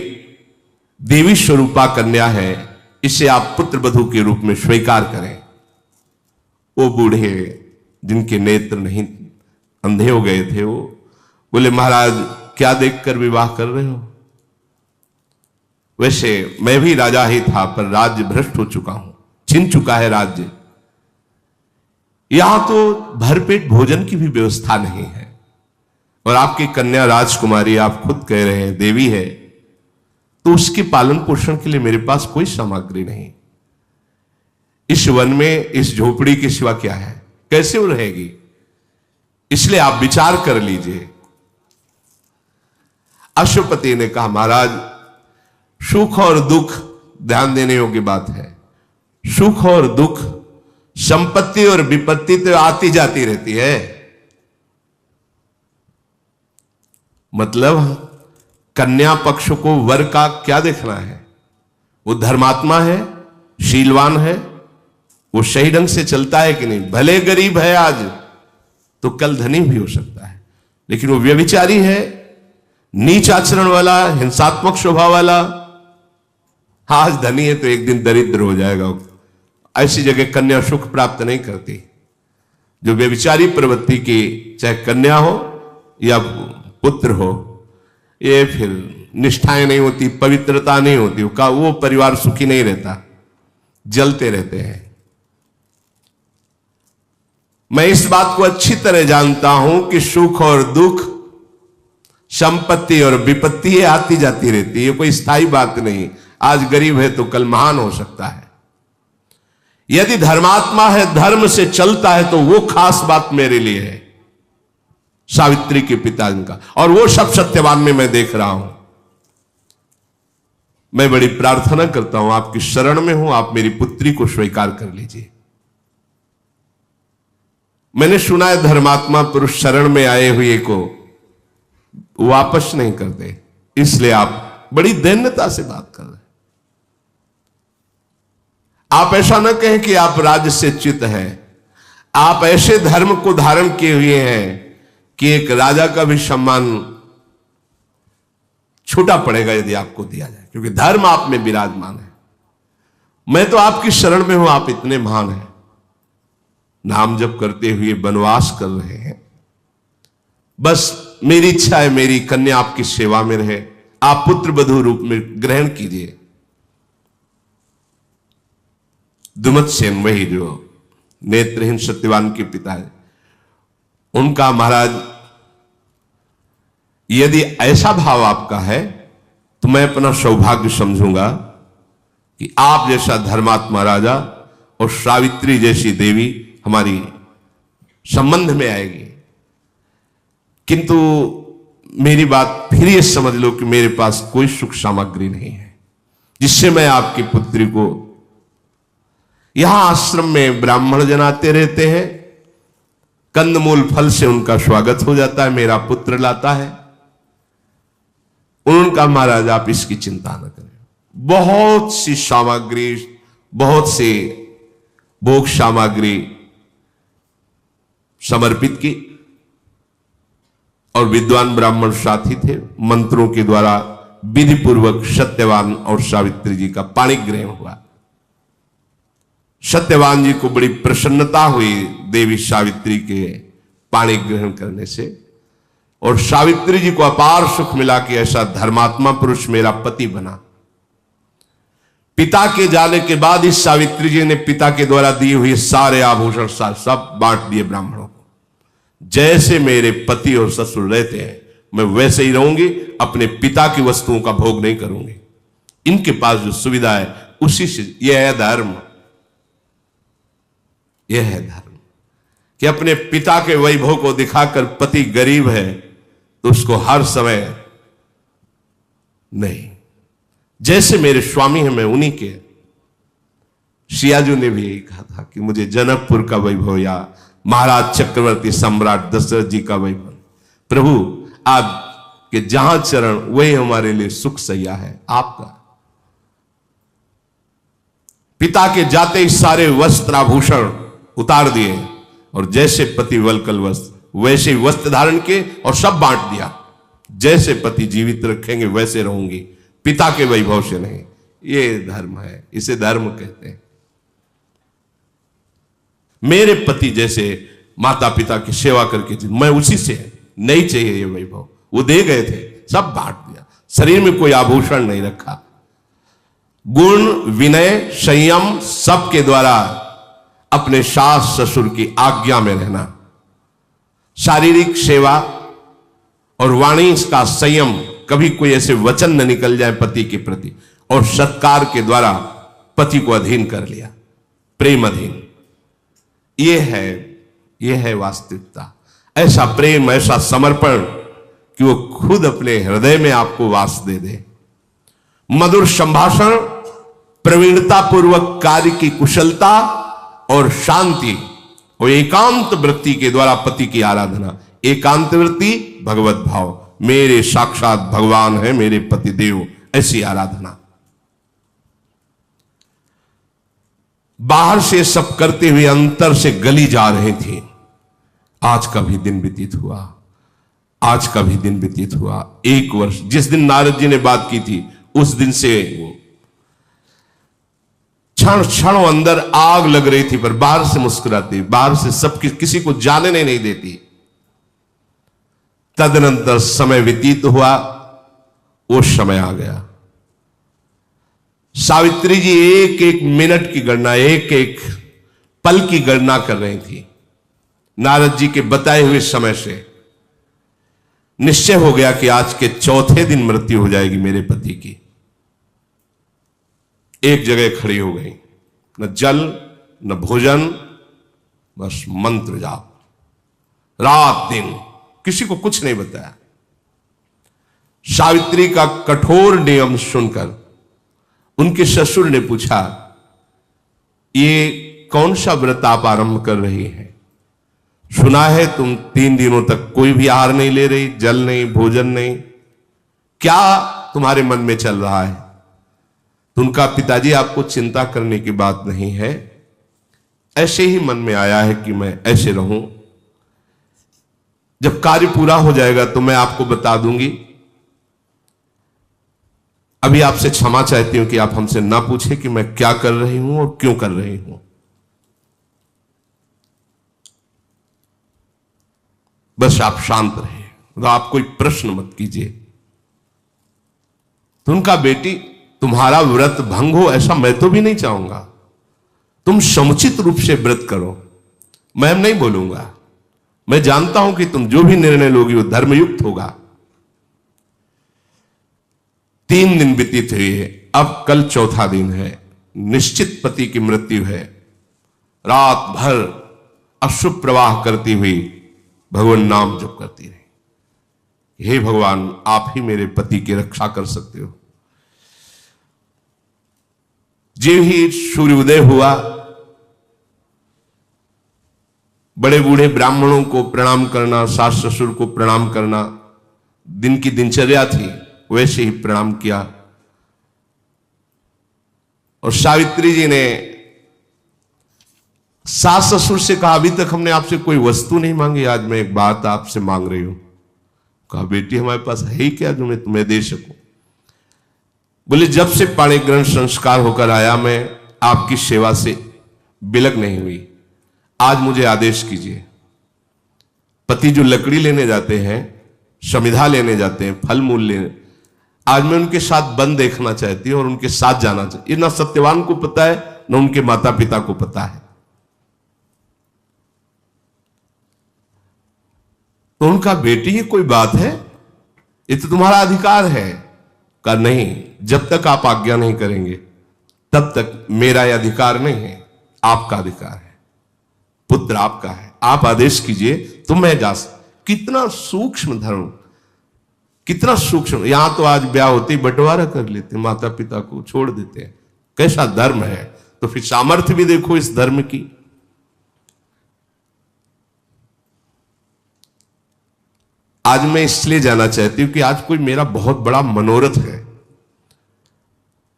देवी स्वरूपा कन्या है, इसे आप पुत्र वधू के रूप में स्वीकार करें। वो बूढ़े जिनके नेत्र नहीं, अंधे हो गए थे, वो बोले महाराज क्या देखकर विवाह कर रहे हो? वैसे मैं भी राजा ही था, पर राज्य भ्रष्ट हो चुका हूं, छिन चुका है राज्य। यहां तो भरपेट भोजन की भी व्यवस्था नहीं है, और आपकी कन्या राजकुमारी, आप खुद कह रहे हैं देवी है, तो उसके पालन पोषण के लिए मेरे पास कोई सामग्री नहीं। इस वन में इस झोपड़ी के सिवा क्या है? कैसे वो रहेगी? इसलिए आप विचार कर लीजिए। अश्वपति ने कहा महाराज, सुख और दुख ध्यान देने योग्य बात है। सुख और दुख, संपत्ति और विपत्ति तो आती जाती रहती है। मतलब कन्या पक्ष को वर का क्या देखना है? वो धर्मात्मा है, शीलवान है, वो सही ढंग से चलता है कि नहीं। भले गरीब है आज, तो कल धनी भी हो सकता है, लेकिन वो व्यभिचारी है, नीच आचरण वाला, हिंसात्मक स्वभाव वाला, आज धनी है तो एक दिन दरिद्र हो जाएगा। ऐसी जगह कन्या सुख प्राप्त नहीं करती। जो व्यभिचारी प्रवृत्ति की, चाहे कन्या हो या पुत्र हो, ये फिर निष्ठाएं नहीं होती, पवित्रता नहीं होती, वो परिवार सुखी नहीं रहता, जलते रहते हैं। मैं इस बात को अच्छी तरह जानता हूं कि सुख और दुख, संपत्ति और विपत्ति आती जाती रहती है, कोई स्थायी बात नहीं। आज गरीब है तो कल महान हो सकता है। यदि धर्मात्मा है, धर्म से चलता है, तो वो खास बात मेरे लिए है, सावित्री के पिता का, और वो सब सत्यवान में मैं देख रहा हूं। मैं बड़ी प्रार्थना करता हूं, आपकी शरण में हूं, आप मेरी पुत्री को स्वीकार कर लीजिए। मैंने सुना है धर्मात्मा पुरुष शरण में आए हुए को वापस नहीं करते, इसलिए आप बड़ी दैन्यता से बात कर रहे हैं। आप ऐसा ना कहें कि आप राज्य से च्युत हैं। आप ऐसे धर्म को धारण किए हुए हैं कि एक राजा का भी सम्मान छोटा पड़ेगा यदि आपको दिया जाए, क्योंकि धर्म आप में विराजमान है। मैं तो आपकी शरण में हूं, आप इतने महान हैं, नाम जप करते हुए वनवास कर रहे हैं। बस मेरी इच्छा है मेरी कन्या आपकी सेवा में रहे, आप पुत्र वधू रूप में ग्रहण कीजिए। दुमतसेन, वही जो नेत्रहीन सत्यवान के पिता है, उनका महाराज यदि ऐसा भाव आपका है तो मैं अपना सौभाग्य समझूंगा कि आप जैसा धर्मात्मा राजा और सावित्री जैसी देवी हमारी संबंध में आएगी। किंतु मेरी बात फिर ये समझ लो कि मेरे पास कोई सुख सामग्री नहीं है जिससे मैं आपकी पुत्री को, यहां आश्रम में ब्राह्मण जन आते रहते हैं, कंदमूल फल से उनका स्वागत हो जाता है, मेरा पुत्र लाता है। उनका महाराज आप इसकी चिंता न करें, बहुत सी सामग्री, बहुत से भोग सामग्री समर्पित की, और विद्वान ब्राह्मण साथी थे। मंत्रों के द्वारा विधि पूर्वक सत्यवान और सावित्री जी का पाणी ग्रहण हुआ। सत्यवान जी को बड़ी प्रसन्नता हुई देवी सावित्री के पाणी ग्रहण करने से, और सावित्री जी को अपार सुख मिला कि ऐसा धर्मात्मा पुरुष मेरा पति बना। पिता के जाने के बाद इस सावित्री जी ने पिता के द्वारा दिए हुए सारे आभूषण सब बांट दिए ब्राह्मणों को। जैसे मेरे पति और ससुर रहते हैं मैं वैसे ही रहूंगी, अपने पिता की वस्तुओं का भोग नहीं करूंगी। इनके पास जो सुविधा है उसी से, यह है धर्म, यह है धर्म कि अपने पिता के वैभव को दिखाकर पति गरीब है तो उसको हर समय नहीं, जैसे मेरे स्वामी हैं मैं उन्हीं के। सियाजू ने भी यही कहा था कि मुझे जनकपुर का वैभव या महाराज चक्रवर्ती सम्राट दशरथ जी का वैभव, प्रभु आपके जहां चरण वही हमारे लिए सुख सैया है आपका। पिता के जाते ही सारे वस्त्र आभूषण उतार दिए, और जैसे पति वलकल वस्त्र वैसे ही वस्त्र धारण के और सब बांट दिया। जैसे पति जीवित रखेंगे वैसे रहूंगी, पिता के वैभव से नहीं। ये धर्म है, इसे धर्म कहते हैं। मेरे पति जैसे माता पिता की सेवा करके मैं उसी से नहीं चाहिए ये वैभव, वो दे गए थे सब बांट दिया, शरीर में कोई आभूषण नहीं रखा। गुण विनय संयम सबके द्वारा अपने सास ससुर की आज्ञा में रहना, शारीरिक सेवा और वाणी का संयम, कभी कोई ऐसे वचन न निकल जाए पति के प्रति, और सत्कार के द्वारा पति को अधीन कर लिया, प्रेम अधीन। यह है वास्तविकता। ऐसा प्रेम, ऐसा समर्पण कि वो खुद अपने हृदय में आपको वास दे दे। मधुर संभाषण, प्रवीणता पूर्वक कार्य की कुशलता और शांति, और एकांत वृत्ति के द्वारा पति की आराधना। एकांत वृत्ति भगवत भाव, मेरे साक्षात भगवान है मेरे पति देव, ऐसी आराधना। बाहर से सब करते हुए अंतर से गली जा रहे थे। आज का भी दिन व्यतीत हुआ, आज का भी दिन व्यतीत हुआ। 1 वर्ष, जिस दिन नारद जी ने बात की थी उस दिन से वो क्षण क्षण अंदर आग लग रही थी, पर बाहर से मुस्कुराती, बाहर से सब किसी को जाने नहीं देती। तदनंतर समय व्यतीत हुआ, वो समय आ गया। सावित्री जी एक एक मिनट की गणना, एक एक पल की गणना कर रही थी। नारद जी के बताए हुए समय से निश्चय हो गया कि आज के चौथे दिन मृत्यु हो जाएगी मेरे पति की। एक जगह खड़ी हो गई, न जल न भोजन, बस मंत्र जाप, रात दिन किसी को कुछ नहीं बताया। सावित्री का कठोर नियम सुनकर उनके ससुर ने पूछा, ये कौन सा व्रत आप आरंभ कर रही हैं? सुना है तुम 3 दिनों तक कोई भी आहार नहीं ले रही, जल नहीं, भोजन नहीं, क्या तुम्हारे मन में चल रहा है? तो उनका पिताजी, आपको चिंता करने की बात नहीं है, ऐसे ही मन में आया है कि मैं ऐसे रहूं। जब कार्य पूरा हो जाएगा तो मैं आपको बता दूंगी। अभी आपसे क्षमा चाहती हूं कि आप हमसे ना पूछे कि मैं क्या कर रही हूं और क्यों कर रही हूं। बस आप शांत रहे, तो आप कोई प्रश्न मत कीजिए। तो उनका बेटी तुम्हारा व्रत भंग हो ऐसा मैं तो भी नहीं चाहूंगा। तुम समुचित रूप से व्रत करो, मैं नहीं बोलूंगा। मैं जानता हूं कि तुम जो भी निर्णय लोगी वो धर्मयुक्त होगा। 3 दिन व्यतीत हुए, अब कल चौथा दिन है। निश्चित पति की मृत्यु है। रात भर अशुभ प्रवाह करती हुई भगवान नाम जप करती रही। हे भगवान, आप ही मेरे पति की रक्षा कर सकते हो। जो ही सूर्योदय हुआ, बड़े बूढ़े ब्राह्मणों को प्रणाम करना, सास ससुर को प्रणाम करना दिन की दिनचर्या थी, वैसे ही प्रणाम किया। और सावित्री जी ने सास ससुर से कहा, अभी तक हमने आपसे कोई वस्तु नहीं मांगी, आज मैं एक बात आपसे मांग रही हूं। कहा, बेटी हमारे पास है ही क्या जो मैं तुम्हें दे सकूं। बोले, जब से पाणी ग्रहण संस्कार होकर आया मैं आपकी सेवा से बिलक नहीं हुई। आज मुझे आदेश कीजिए। पति जो लकड़ी लेने जाते हैं, समिधा लेने जाते हैं, फल मूल लेने, आज मैं उनके साथ वन देखना चाहती हूं और उनके साथ जाना चाहती। ये ना सत्यवान को पता है ना उनके माता पिता को पता है। तो उनका, बेटी ये कोई बात है, ये तो तुम्हारा अधिकार है। कहा, नहीं, जब तक आप आज्ञा नहीं करेंगे तब तक मेरा यह अधिकार नहीं है, आपका अधिकार है। पुत्र आपका है, आप आदेश कीजिए तो मैं जा सकता। कितना सूक्ष्म धर्म, कितना सूक्ष्म। यहां तो आज ब्याह होते ही बंटवारा कर लेते, माता पिता को छोड़ देते हैं। कैसा धर्म है। तो फिर सामर्थ्य भी देखो इस धर्म की। आज मैं इसलिए जाना चाहती हूं कि आज कोई मेरा बहुत बड़ा मनोरथ है।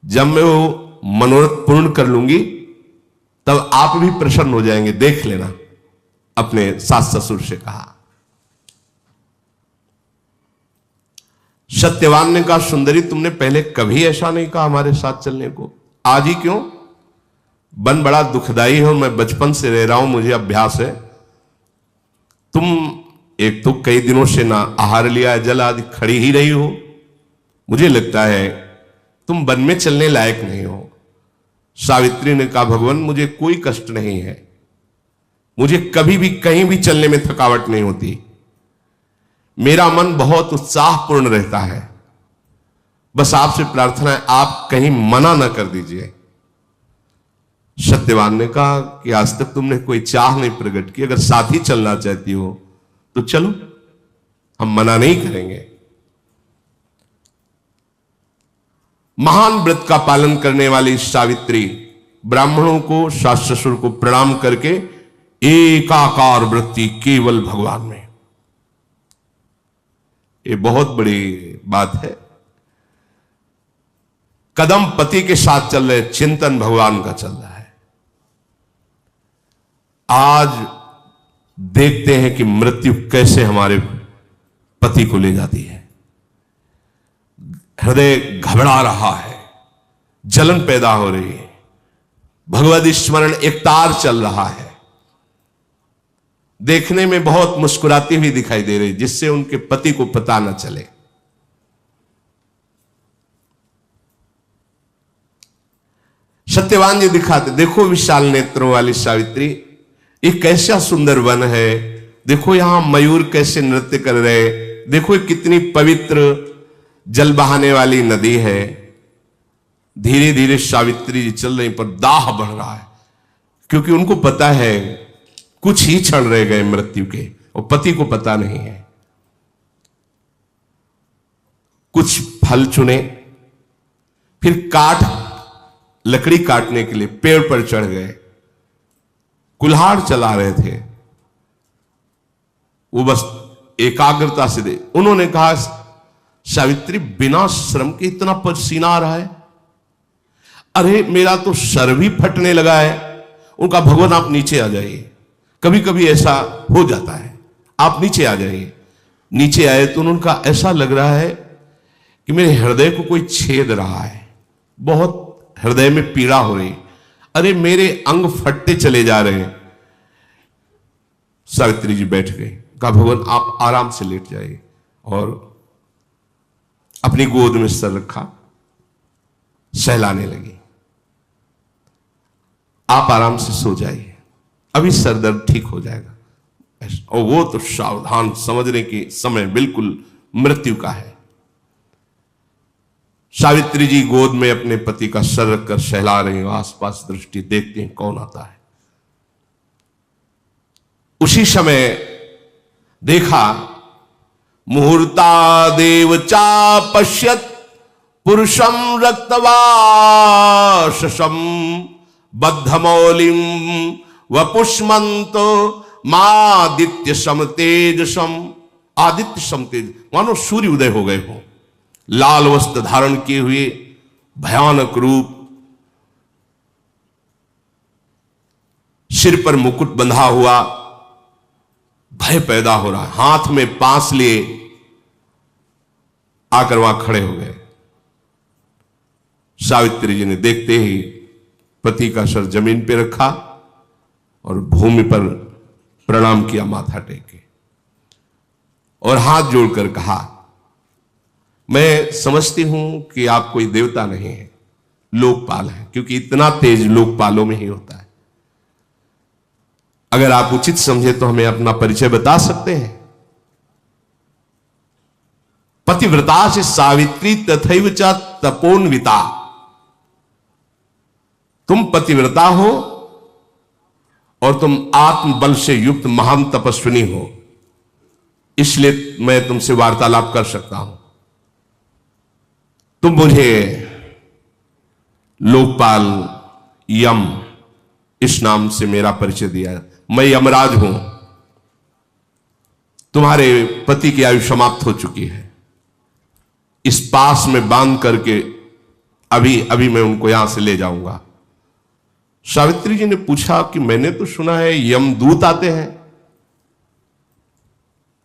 जब मैं वो मनोरथ पूर्ण कर लूंगी तब आप भी प्रसन्न हो जाएंगे, देख लेना। अपने सास ससुर से कहा। सत्यवान ने कहा, सुंदरी तुमने पहले कभी ऐसा नहीं कहा हमारे साथ चलने को, आज ही क्यों। वन बड़ा दुखदाई है और मैं बचपन से रह रहा हूं, मुझे अभ्यास है। तुम एक तो कई दिनों से ना आहार लिया, जल आदि, खड़ी ही रही हो। मुझे लगता है तुम वन में चलने लायक नहीं हो। सावित्री ने कहा, भगवान मुझे कोई कष्ट नहीं है, मुझे कभी भी कहीं भी चलने में थकावट नहीं होती। मेरा मन बहुत उत्साहपूर्ण रहता है। बस आपसे प्रार्थना है आप कहीं मना ना कर दीजिए। सत्यवान ने कहा कि आज तक तुमने कोई चाह नहीं प्रकट की, अगर साथ ही चलना चाहती हो तो चलो, हम मना नहीं करेंगे। महान व्रत का पालन करने वाली सावित्री ब्राह्मणों को, सास ससुर को प्रणाम करके एकाकार वृत्ति केवल भगवान में। ये बहुत बड़ी बात है। कदम पति के साथ चल रहे, चिंतन भगवान का चल रहा है। आज देखते हैं कि मृत्यु कैसे हमारे पति को ले जाती है। हृदय घबरा रहा है, जलन पैदा हो रही है, भगवद स्मरण एक तार चल रहा है। देखने में बहुत मुस्कुराती हुई दिखाई दे रही, जिससे उनके पति को पता न चले। सत्यवान जी दिखाते, देखो विशाल नेत्रों वाली सावित्री, ये कैसा सुंदर वन है, देखो यहां मयूर कैसे नृत्य कर रहे, देखो ये कितनी पवित्र जल बहाने वाली नदी है। धीरे धीरे सावित्री जी चल रही, पर दाह बढ़ रहा है, क्योंकि उनको पता है कुछ ही क्षण रह गए मृत्यु के, और पति को पता नहीं है। कुछ फल चुने, फिर लकड़ी काटने के लिए पेड़ पर चढ़ गए, कुल्हाड़ चला रहे थे। वो बस एकाग्रता से दे। उन्होंने कहा, सावित्री बिना श्रम के इतना पसीना आ रहा है, अरे मेरा तो सर भी फटने लगा है। उनका, भगवान आप नीचे आ जाइए, कभी कभी ऐसा हो जाता है, आप नीचे आ जाइए। नीचे आए तो उनका ऐसा लग रहा है कि मेरे हृदय को कोई छेद रहा है, बहुत हृदय में पीड़ा हो रही, अरे मेरे अंग फटते चले जा रहे हैं। सावित्री जी बैठ गई, कहा भगवान आप आराम से लेट जाइए, और अपनी गोद में सर रखा, सहलाने लगी। आप आराम से सो जाइए, अभी सर दर्द ठीक हो जाएगा। और वो तो सावधान, समझने की समय बिल्कुल मृत्यु का है। सावित्री जी गोद में अपने पति का सर रखकर सहला रही हैं, आसपास दृष्टि देखते हैं कौन आता है। उसी समय देखा मुहूर्ता देव चा पश्यत पुरुषम रक्तवाशम बद्धमौलिम वपुष्मंत मादित्य समतेजसम। आदित्य समतेज मानो सूर्य उदय हो गए हो, लाल वस्त्र धारण किए हुए, भयानक रूप, सिर पर मुकुट बंधा हुआ, भय पैदा हो रहा है। हाथ में पास लिए आकर वहां खड़े हो गए। सावित्री जी ने देखते ही पति का सर जमीन पे रखा और भूमि पर प्रणाम किया, माथा टेके, और हाथ जोड़कर कहा मैं समझती हूं कि आप कोई देवता नहीं है, लोकपाल है, क्योंकि इतना तेज लोकपालों में ही होता है। अगर आप उचित समझे तो हमें अपना परिचय बता सकते हैं। पतिव्रता से सावित्री तथैव च तपोन्विता। तुम पतिव्रता हो और तुम आत्मबल से युक्त महान तपस्विनी हो, इसलिए मैं तुमसे वार्तालाप कर सकता हूं। तुम मुझे लोकपाल यम इस नाम से मेरा परिचय दिया, मैं यमराज हूं। तुम्हारे पति की आयु समाप्त हो चुकी है, इस पास में बांध करके अभी अभी मैं उनको यहां से ले जाऊंगा। सावित्री जी ने पूछा कि मैंने तो सुना है यमदूत आते हैं,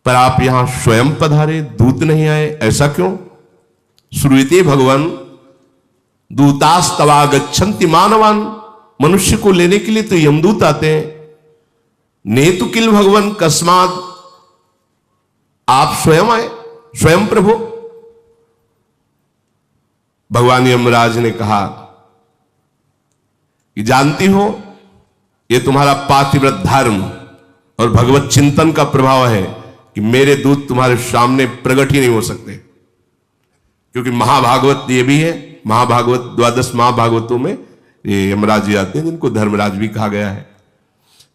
पर आप यहां स्वयं पधारे, दूत नहीं आए, ऐसा क्यों? श्रूयते भगवान दूतास्तवागच्छन्ति मानवान। मनुष्य को लेने के लिए तो यमदूत आते हैं। नेतु किल भगवान कस्मात, आप स्वयं आए, स्वयं प्रभु। भगवान यमराज ने कहा कि जानती हो ये तुम्हारा पातिव्रत धर्म और भगवत चिंतन का प्रभाव है कि मेरे दूत तुम्हारे सामने प्रकट ही नहीं हो सकते, क्योंकि महाभागवत ये भी है, महाभागवत 12 महाभागवतों में ये यमराज जी आते हैं जिनको धर्मराज भी कहा गया है।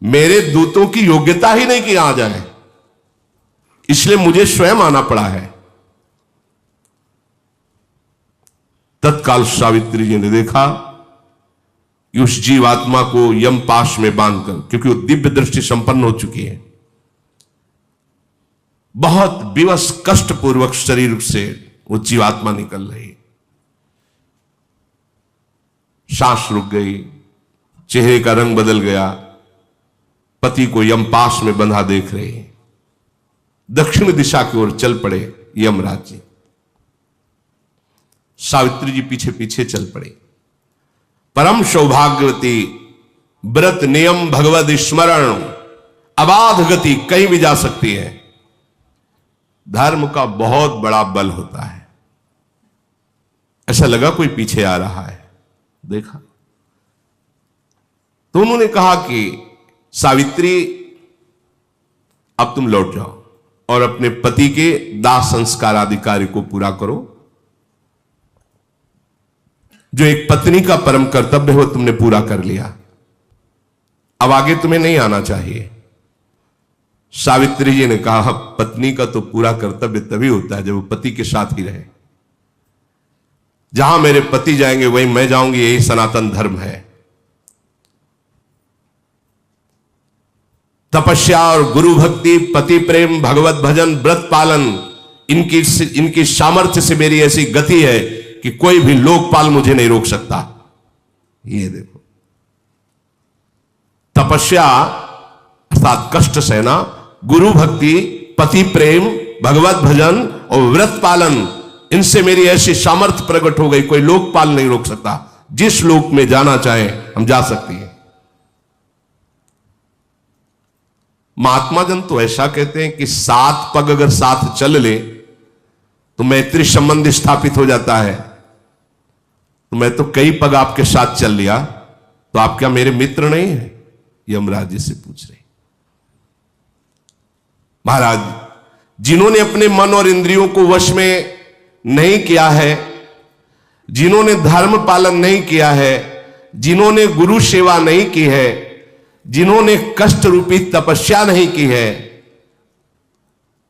मेरे दूतों की योग्यता ही नहीं कि आ जाए, इसलिए मुझे स्वयं आना पड़ा है। तत्काल सावित्री जी ने देखा कि उस जीवात्मा को यम पाश में बांधकर, क्योंकि वो दिव्य दृष्टि संपन्न हो चुकी है, बहुत विवश कष्टपूर्वक शरीर से वो जीवात्मा निकल रही, सांस रुक गई, चेहरे का रंग बदल गया, पति को यमपाश में बंधा देख रही। दक्षिण दिशा की ओर चल पड़े यमराज जी। सावित्री जी पीछे पीछे चल पड़े। परम सौभाग्यवती, व्रत नियम भगवद स्मरण, अबाध गति कहीं भी जा सकती है। धर्म का बहुत बड़ा बल होता है। ऐसा लगा कोई पीछे आ रहा है, देखा तो उन्होंने कहा कि सावित्री अब तुम लौट जाओ और अपने पति के दाह संस्कार आदि कार्य को पूरा करो। जो एक पत्नी का परम कर्तव्य हो तुमने पूरा कर लिया, अब आगे तुम्हें नहीं आना चाहिए। सावित्री जी ने कहा पत्नी का तो पूरा कर्तव्य तभी होता है जब वो पति के साथ ही रहे। जहां मेरे पति जाएंगे वहीं मैं जाऊंगी, यही सनातन धर्म है। तपस्या और गुरु भक्ति, पति प्रेम, भगवत भजन, व्रत पालन, इनकी सामर्थ्य से मेरी ऐसी गति है कि कोई भी लोकपाल मुझे नहीं रोक सकता। ये देखो, तपस्या अर्थात कष्ट सहना, गुरु भक्ति, पति प्रेम भगवत भजन और व्रत पालन, इनसे मेरी ऐसी सामर्थ्य प्रकट हो गई, कोई लोकपाल नहीं रोक सकता। जिस लोक में जाना चाहे हम जा सकते हैं। महात्मा जन तो ऐसा कहते हैं कि 7 पग अगर साथ चल ले तो मैत्री संबंध स्थापित हो जाता है। तो मैं तो कई पग आपके साथ चल लिया, तो आप क्या मेरे मित्र नहीं है? यमराज जी से पूछ रहे। महाराज, जिन्होंने अपने मन और इंद्रियों को वश में नहीं किया है, जिन्होंने धर्म पालन नहीं किया है, जिन्होंने गुरु सेवा नहीं की है, जिन्होंने कष्ट रूपी तपस्या नहीं की है,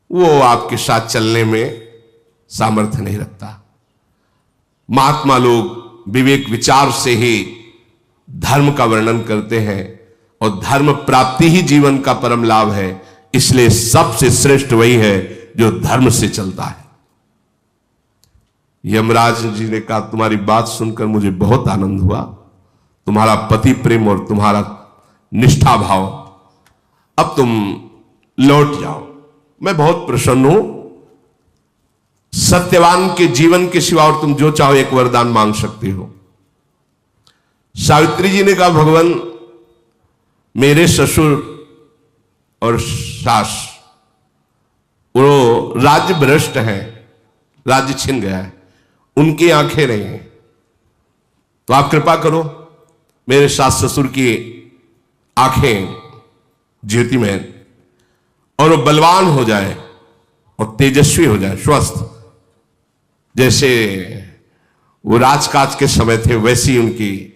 वो आपके साथ चलने में सामर्थ्य नहीं रखता। महात्मा लोग विवेक विचार से ही धर्म का वर्णन करते हैं और धर्म प्राप्ति ही जीवन का परम लाभ है। इसलिए सबसे श्रेष्ठ वही है जो धर्म से चलता है। यमराज जी ने कहा, तुम्हारी बात सुनकर मुझे बहुत आनंद हुआ, तुम्हारा पति प्रेम और तुम्हारा निष्ठा भाव, अब तुम लौट जाओ, मैं बहुत प्रसन्न हूं। सत्यवान के जीवन के सिवा और तुम जो चाहो एक वरदान मांग सकते हो। सावित्री जी ने कहा, भगवान, मेरे ससुर और सास वो राज्य भ्रष्ट हैं, राज्य छिन गया है, उनकी आंखें नहीं हैं, तो आप कृपा करो मेरे सास ससुर की आंखें ज्योतिमय और वो बलवान हो जाए और तेजस्वी हो जाए, स्वस्थ, जैसे वो राजकाज के समय थे वैसी उनकी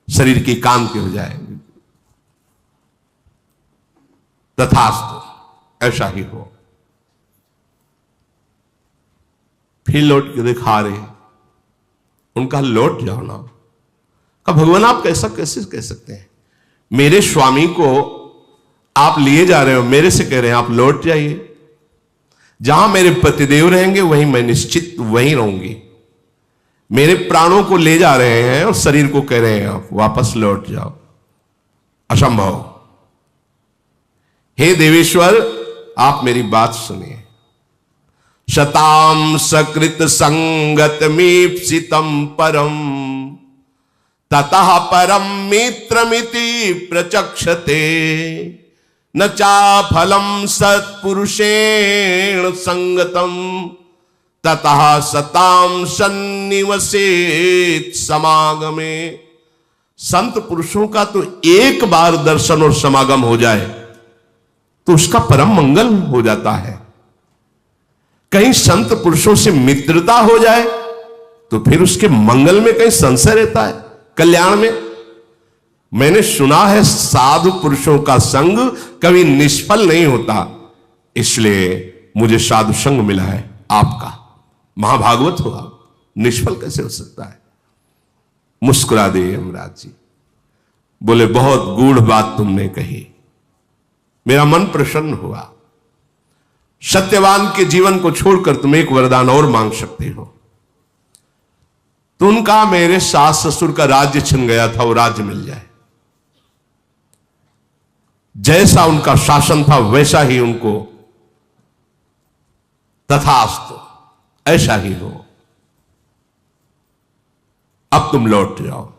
शरीर की कांति हो जाए। तथास्तु, ऐसा ही हो। फिर लौट के दिखा रहे, उनका लौट जाओ ना। कहा, भगवान आप कैसा कैसे कह सकते हैं? मेरे स्वामी को आप लिए जा रहे हो, मेरे से कह रहे हैं आप लौट जाइए। जहां मेरे पतिदेव रहेंगे वहीं मैं निश्चित वहीं रहूंगी। मेरे प्राणों को ले जा रहे हैं और शरीर को कह रहे हैं आप वापस लौट जाओ, असंभव। हे देवेश्वर, आप मेरी बात सुनिए। शताम सकृत संगत मीप्सितम परम ततः परम मित्रमिति प्रचक्षते न चा फलम सत्पुरुषेण संगतम ततः सताम सन्निवसेत समागमे। संत पुरुषों का तो एक बार दर्शन और समागम हो जाए तो उसका परम मंगल हो जाता है। कहीं संत पुरुषों से मित्रता हो जाए तो फिर उसके मंगल में कहीं संशय रहता है, कल्याण में। मैंने सुना है साधु पुरुषों का संग कभी निष्फल नहीं होता, इसलिए मुझे साधु संग मिला है आपका। महाभागवत हो आप, निष्फल कैसे हो सकता है? मुस्कुरा दे यमराज जी, बोले बहुत गूढ़ बात तुमने कही, मेरा मन प्रसन्न हुआ। सत्यवान के जीवन को छोड़कर तुम एक वरदान और मांग सकते हो। तो उनका, मेरे सास ससुर का राज्य छिन गया था, वो राज्य मिल जाए। जैसा उनका शासन था वैसा ही उनको, तथास्तु, ऐसा ही हो। अब तुम लौट जाओ।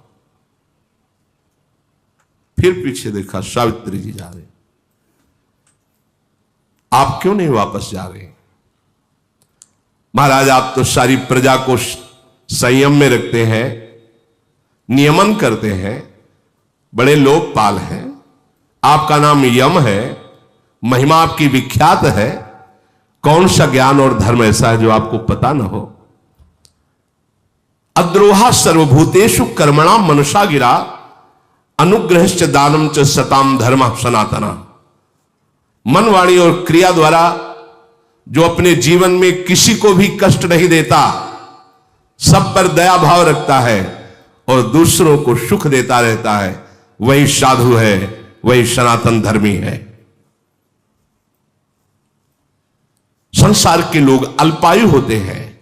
फिर पीछे देखा, सावित्री जी जा रहे। आप क्यों नहीं वापस जा रहे? महाराज, आप तो सारी प्रजा को संयम में रखते हैं, नियमन करते हैं, बड़े लोकपाल हैं, आपका नाम यम है, महिमा आपकी विख्यात है। कौन सा ज्ञान और धर्म ऐसा है जो आपको पता ना हो? अद्रोहा सर्वभूतेषु कर्मणाम मनुषा गिरा अनुग्रहश्च दानम च सताम धर्म सनातना। मन, वाणी और क्रिया द्वारा जो अपने जीवन में किसी को भी कष्ट नहीं देता, सब पर दया भाव रखता है और दूसरों को सुख देता रहता है, वही साधु है, वही सनातन धर्मी है। संसार के लोग अल्पायु होते हैं,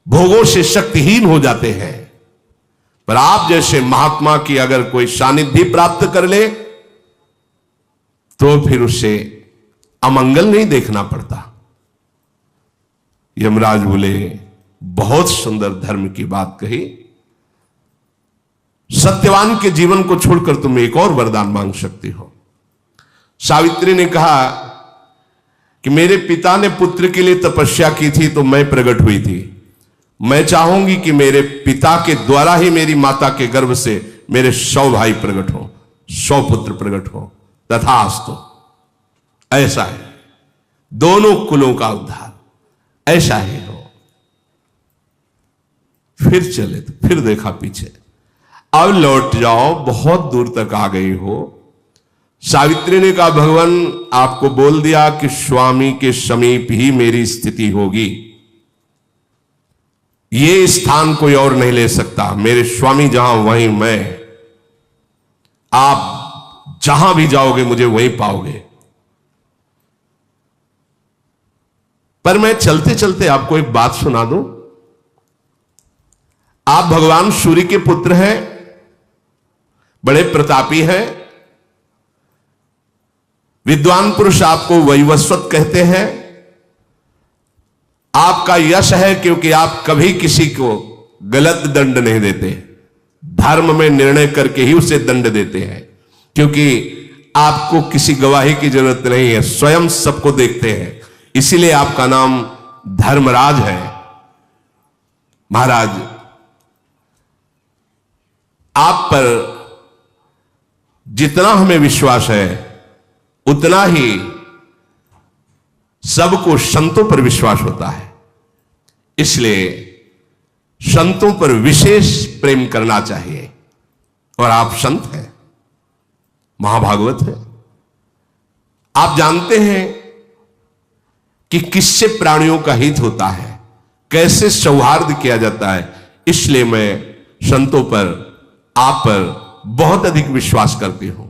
भोगों से शक्तिहीन हो जाते हैं, पर आप जैसे महात्मा की अगर कोई सानिध्य प्राप्त कर ले तो फिर उसे अमंगल नहीं देखना पड़ता। यमराज बोले बहुत सुंदर धर्म की बात कही, सत्यवान के जीवन को छोड़कर तुम एक और वरदान मांग सकती हो। सावित्री ने कहा कि मेरे पिता ने पुत्र के लिए तपस्या की थी तो मैं प्रकट हुई थी, मैं चाहूंगी कि मेरे पिता के द्वारा ही मेरी माता के गर्भ से मेरे 100 भाई प्रकट हो, 100 पुत्र प्रकट हो। तथास्तु, ऐसा है, दोनों कुलों का उद्धार, ऐसा ही हो। फिर चले तो फिर देखा पीछे, अब लौट जाओ, बहुत दूर तक आ गई हो। सावित्री ने कहा भगवान आपको बोल दिया कि स्वामी के समीप ही मेरी स्थिति होगी, ये स्थान कोई और नहीं ले सकता, मेरे स्वामी जहां वहीं मैं, आप जहां भी जाओगे मुझे वहीं पाओगे। पर मैं चलते चलते आपको एक बात सुना दूं, आप भगवान सूर्य के पुत्र हैं, बड़े प्रतापी हैं, विद्वान पुरुष आपको वैवस्वत कहते हैं। आपका यश है क्योंकि आप कभी किसी को गलत दंड नहीं देते, धर्म में निर्णय करके ही उसे दंड देते हैं, क्योंकि आपको किसी गवाही की जरूरत नहीं है, स्वयं सबको देखते हैं, इसीलिए आपका नाम धर्मराज है। महाराज आप पर जितना हमें विश्वास है उतना ही सबको संतों पर विश्वास होता है, इसलिए संतों पर विशेष प्रेम करना चाहिए। और आप संत हैं, महाभागवत है, आप जानते हैं कि किससे प्राणियों का हित होता है, कैसे सौहार्द किया जाता है, इसलिए मैं संतों पर, आप पर बहुत अधिक विश्वास करती हूं।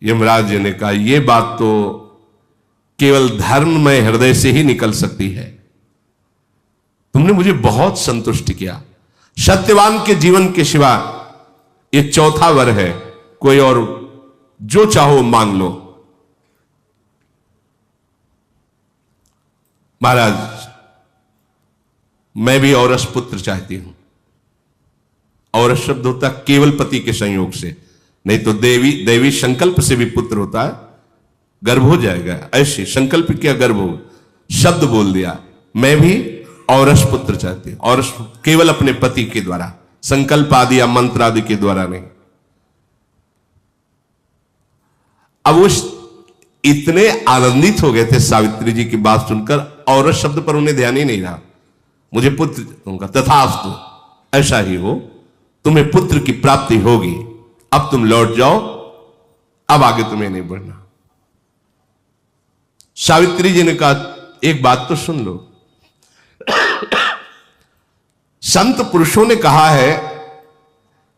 यमराज जी ने कहा यह बात तो केवल धर्ममय हृदय से ही निकल सकती है, तुमने मुझे बहुत संतुष्ट किया, सत्यवान के जीवन के सिवा यह चौथा वर है, कोई और जो चाहो मांग लो। महाराज मैं भी औरस पुत्र चाहती हूं। औरस शब्द होता केवल पति के संयोग से, नहीं तो देवी संकल्प से भी पुत्र होता है, गर्भ हो जाएगा, ऐसे संकल्प किया गर्भ हो, शब्द बोल दिया। मैं भी औरस पुत्र चाहती हूं, औरस केवल अपने पति के द्वारा, संकल्प आदि या मंत्र आदि के द्वारा नहीं। अब वो इतने आनंदित हो गए थे सावित्री जी की बात सुनकर, औरस शब्द पर उन्हें ध्यान ही नहीं रहा, मुझे पुत्र, उनका तथास्तु, ऐसा ही हो, तुम्हें पुत्र की प्राप्ति होगी, अब तुम लौट जाओ, अब आगे तुम्हें नहीं बढ़ना। सावित्री जी ने कहा एक बात तो सुन लो, संत पुरुषों ने कहा है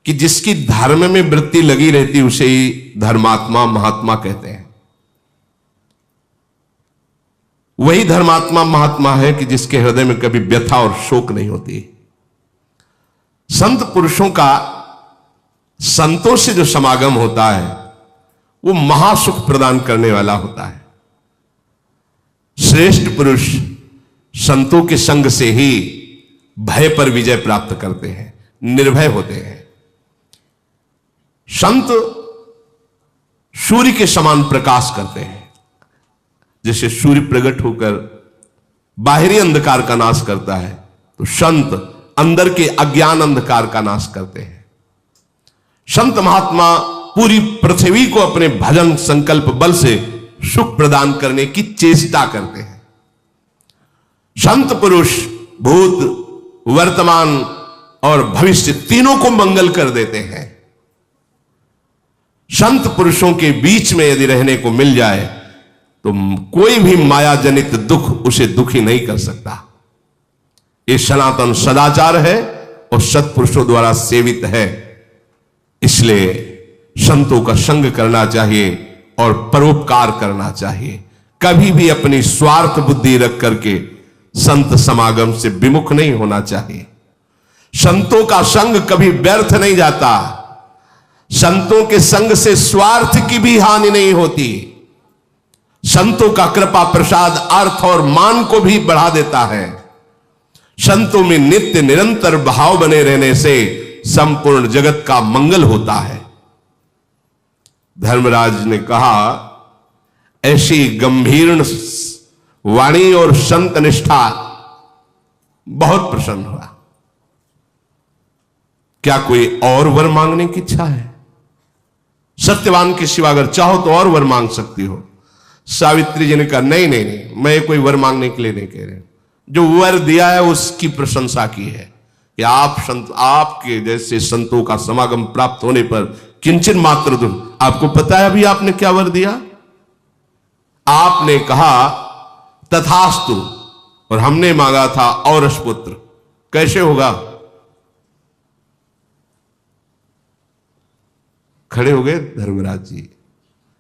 कि जिसकी धर्म में वृत्ति लगी रहती उसे ही धर्मात्मा महात्मा कहते हैं। वही धर्मात्मा महात्मा है कि जिसके हृदय में कभी व्यथा और शोक नहीं होती। संत पुरुषों का संतों से जो समागम होता है वो महासुख प्रदान करने वाला होता है। श्रेष्ठ पुरुष संतों के संग से ही भय पर विजय प्राप्त करते हैं, निर्भय होते हैं। संत सूर्य के समान प्रकाश करते हैं, जैसे सूर्य प्रकट होकर बाहरी अंधकार का नाश करता है, तो संत अंदर के अज्ञान अंधकार का नाश करते हैं। संत महात्मा पूरी पृथ्वी को अपने भजन संकल्प बल से सुख प्रदान करने की चेष्टा करते हैं। संत पुरुष भूत, वर्तमान और भविष्य तीनों को मंगल कर देते हैं। संत पुरुषों के बीच में यदि रहने को मिल जाए तो कोई भी माया जनित दुख उसे दुखी नहीं कर सकता। ये सनातन सदाचार है और सत्पुरुषों द्वारा सेवित है, इसलिए संतों का संग करना चाहिए और परोपकार करना चाहिए। कभी भी अपनी स्वार्थ बुद्धि रख करके संत समागम से विमुख नहीं होना चाहिए। संतों का संग कभी व्यर्थ नहीं जाता। संतों के संग से स्वार्थ की भी हानि नहीं होती। संतों का कृपा प्रसाद अर्थ और मान को भी बढ़ा देता है। संतों में नित्य निरंतर भाव बने रहने से संपूर्ण जगत का मंगल होता है। धर्मराज ने कहा, ऐसी गंभीर वाणी और संत निष्ठा, बहुत प्रसन्न हुआ। क्या कोई और वर मांगने की इच्छा है? सत्यवान के सिवा अगर चाहो तो और वर मांग सकती हो। सावित्री जी ने कहा, नहीं नहीं नहीं, मैं कोई वर मांगने के लिए नहीं कह रहे। जो वर दिया है उसकी प्रशंसा की है कि आपके जैसे संतों का समागम प्राप्त होने पर किंचन मात्र दुख। आपको पता है अभी आपने क्या वर दिया? आपने कहा तथास्तु, और हमने मांगा था औरस पुत्र। कैसे होगा? खड़े हो गए धर्मराज जी।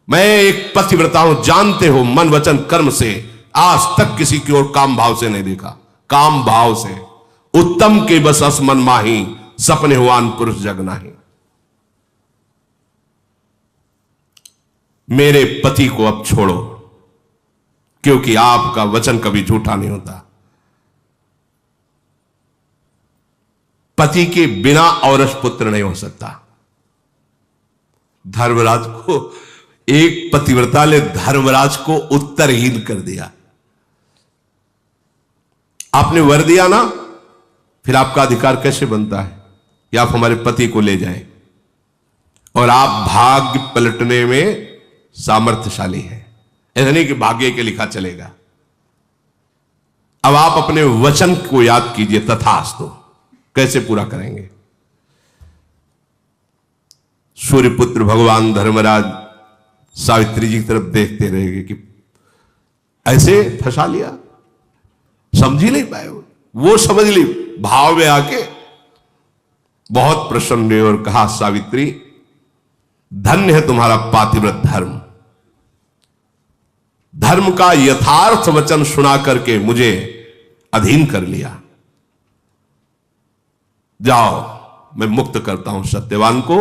मैं एक पतिव्रता हूं, जानते हो, मन वचन कर्म से आज तक किसी की ओर काम भाव से नहीं देखा। काम भाव से उत्तम के बस अस मन माही, सपने हुआन पुरुष जग नाही। मेरे पति को अब छोड़ो, क्योंकि आपका वचन कभी झूठा नहीं होता। पति के बिना औरस पुत्र नहीं हो सकता। धर्मराज को, एक पतिव्रता ने धर्मराज को उत्तरहीन कर दिया। आपने वर दिया ना, फिर आपका अधिकार कैसे बनता है कि आप हमारे पति को ले जाएं? और आप भाग्य पलटने में सामर्थ्यशाली हैं। ऐसा नहीं कि भाग्य के लिखा चलेगा। अब आप अपने वचन को याद कीजिए, तथास्तु। कैसे पूरा करेंगे? सूर्यपुत्र भगवान धर्मराज सावित्री जी की तरफ देखते रहेंगे कि ऐसे फंसा लिया, समझ ही नहीं पाए। वो समझ ली भाव में आके, बहुत प्रसन्न हुए और कहा, सावित्री धन्य है तुम्हारा पातिव्रत धर्म। धर्म का यथार्थ वचन सुना करके मुझे अधीन कर लिया। जाओ, मैं मुक्त करता हूं सत्यवान को।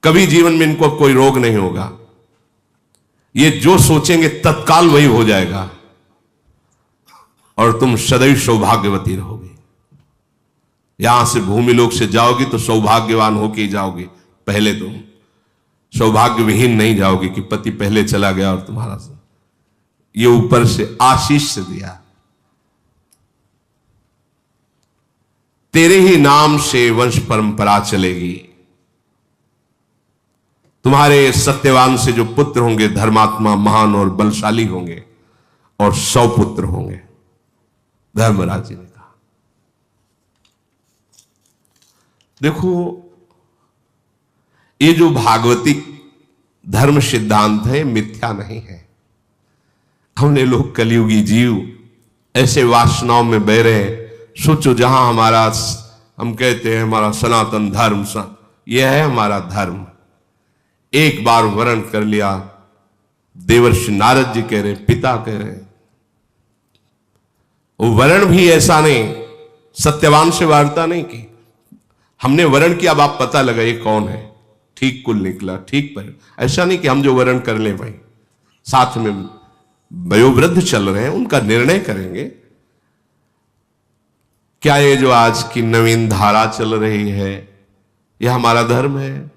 कभी जीवन में इनको कोई रोग नहीं होगा। ये जो सोचेंगे तत्काल वही हो जाएगा, और तुम सदैव सौभाग्यवती रहोगे। यहां से भूमि लोक से जाओगी तो सौभाग्यवान होके ही जाओगी। पहले तुम सौभाग्य विहीन नहीं जाओगे कि पति पहले चला गया और तुम्हारा ये ऊपर से आशीष से दिया। तेरे ही नाम से वंश परंपरा चलेगी। तुम्हारे सत्यवान से जो पुत्र होंगे धर्मात्मा, महान और बलशाली होंगे, और 100 पुत्र होंगे। धर्मराज जी ने कहा, देखो, ये जो भागवतिक धर्म सिद्धांत है मिथ्या नहीं है। हमने लोग कलियुगी जीव ऐसे वासनाओं में बह रहे हैं। सोचो, जहां हमारा, हम कहते हैं हमारा सनातन धर्म, यह है हमारा धर्म। एक बार वर्ण कर लिया, देवर्षि नारद जी कह रहे, पिता कह रहे, वर्ण भी ऐसा नहीं, सत्यवान से वार्ता नहीं की। हमने वर्ण किया, अब आप पता लगा ये कौन है, ठीक कुल निकला, ठीक पर। ऐसा नहीं कि हम जो वर्ण कर ले भाई, साथ में वयोवृद्ध चल रहे हैं, उनका निर्णय करेंगे। क्या ये जो आज की नवीन धारा चल रही है, यह हमारा धर्म है?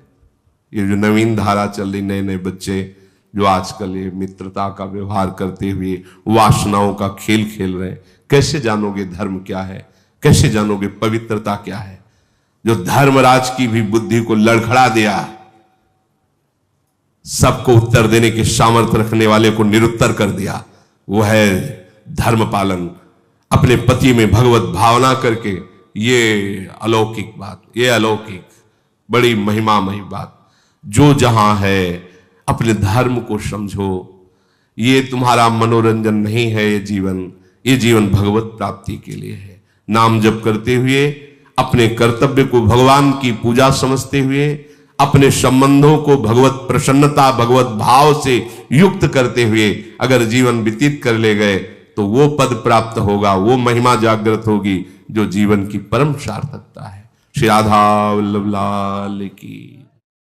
ये जो नवीन धारा चल रही, नए नए बच्चे जो आजकल ये मित्रता का व्यवहार करते हुए वासनाओं का खेल खेल रहे हैं, कैसे जानोगे धर्म क्या है? कैसे जानोगे पवित्रता क्या है? जो धर्मराज की भी बुद्धि को लड़खड़ा दिया, सबको उत्तर देने के सामर्थ्य रखने वाले को निरुत्तर कर दिया, वो है धर्म पालन। अपने पति में भगवत भावना करके, ये अलौकिक बात, ये अलौकिक, बड़ी महिमामयी बात। जो जहां है अपने धर्म को समझो। ये तुम्हारा मनोरंजन नहीं है, ये जीवन भगवत प्राप्ति के लिए है। नाम जप करते हुए, अपने कर्तव्य को भगवान की पूजा समझते हुए, अपने संबंधों को भगवत प्रसन्नता, भगवत भाव से युक्त करते हुए अगर जीवन व्यतीत कर ले गए तो वो पद प्राप्त होगा, वो महिमा जागृत होगी जो जीवन की परम सार्थकता है। श्री राधा वल्लभ लाल की।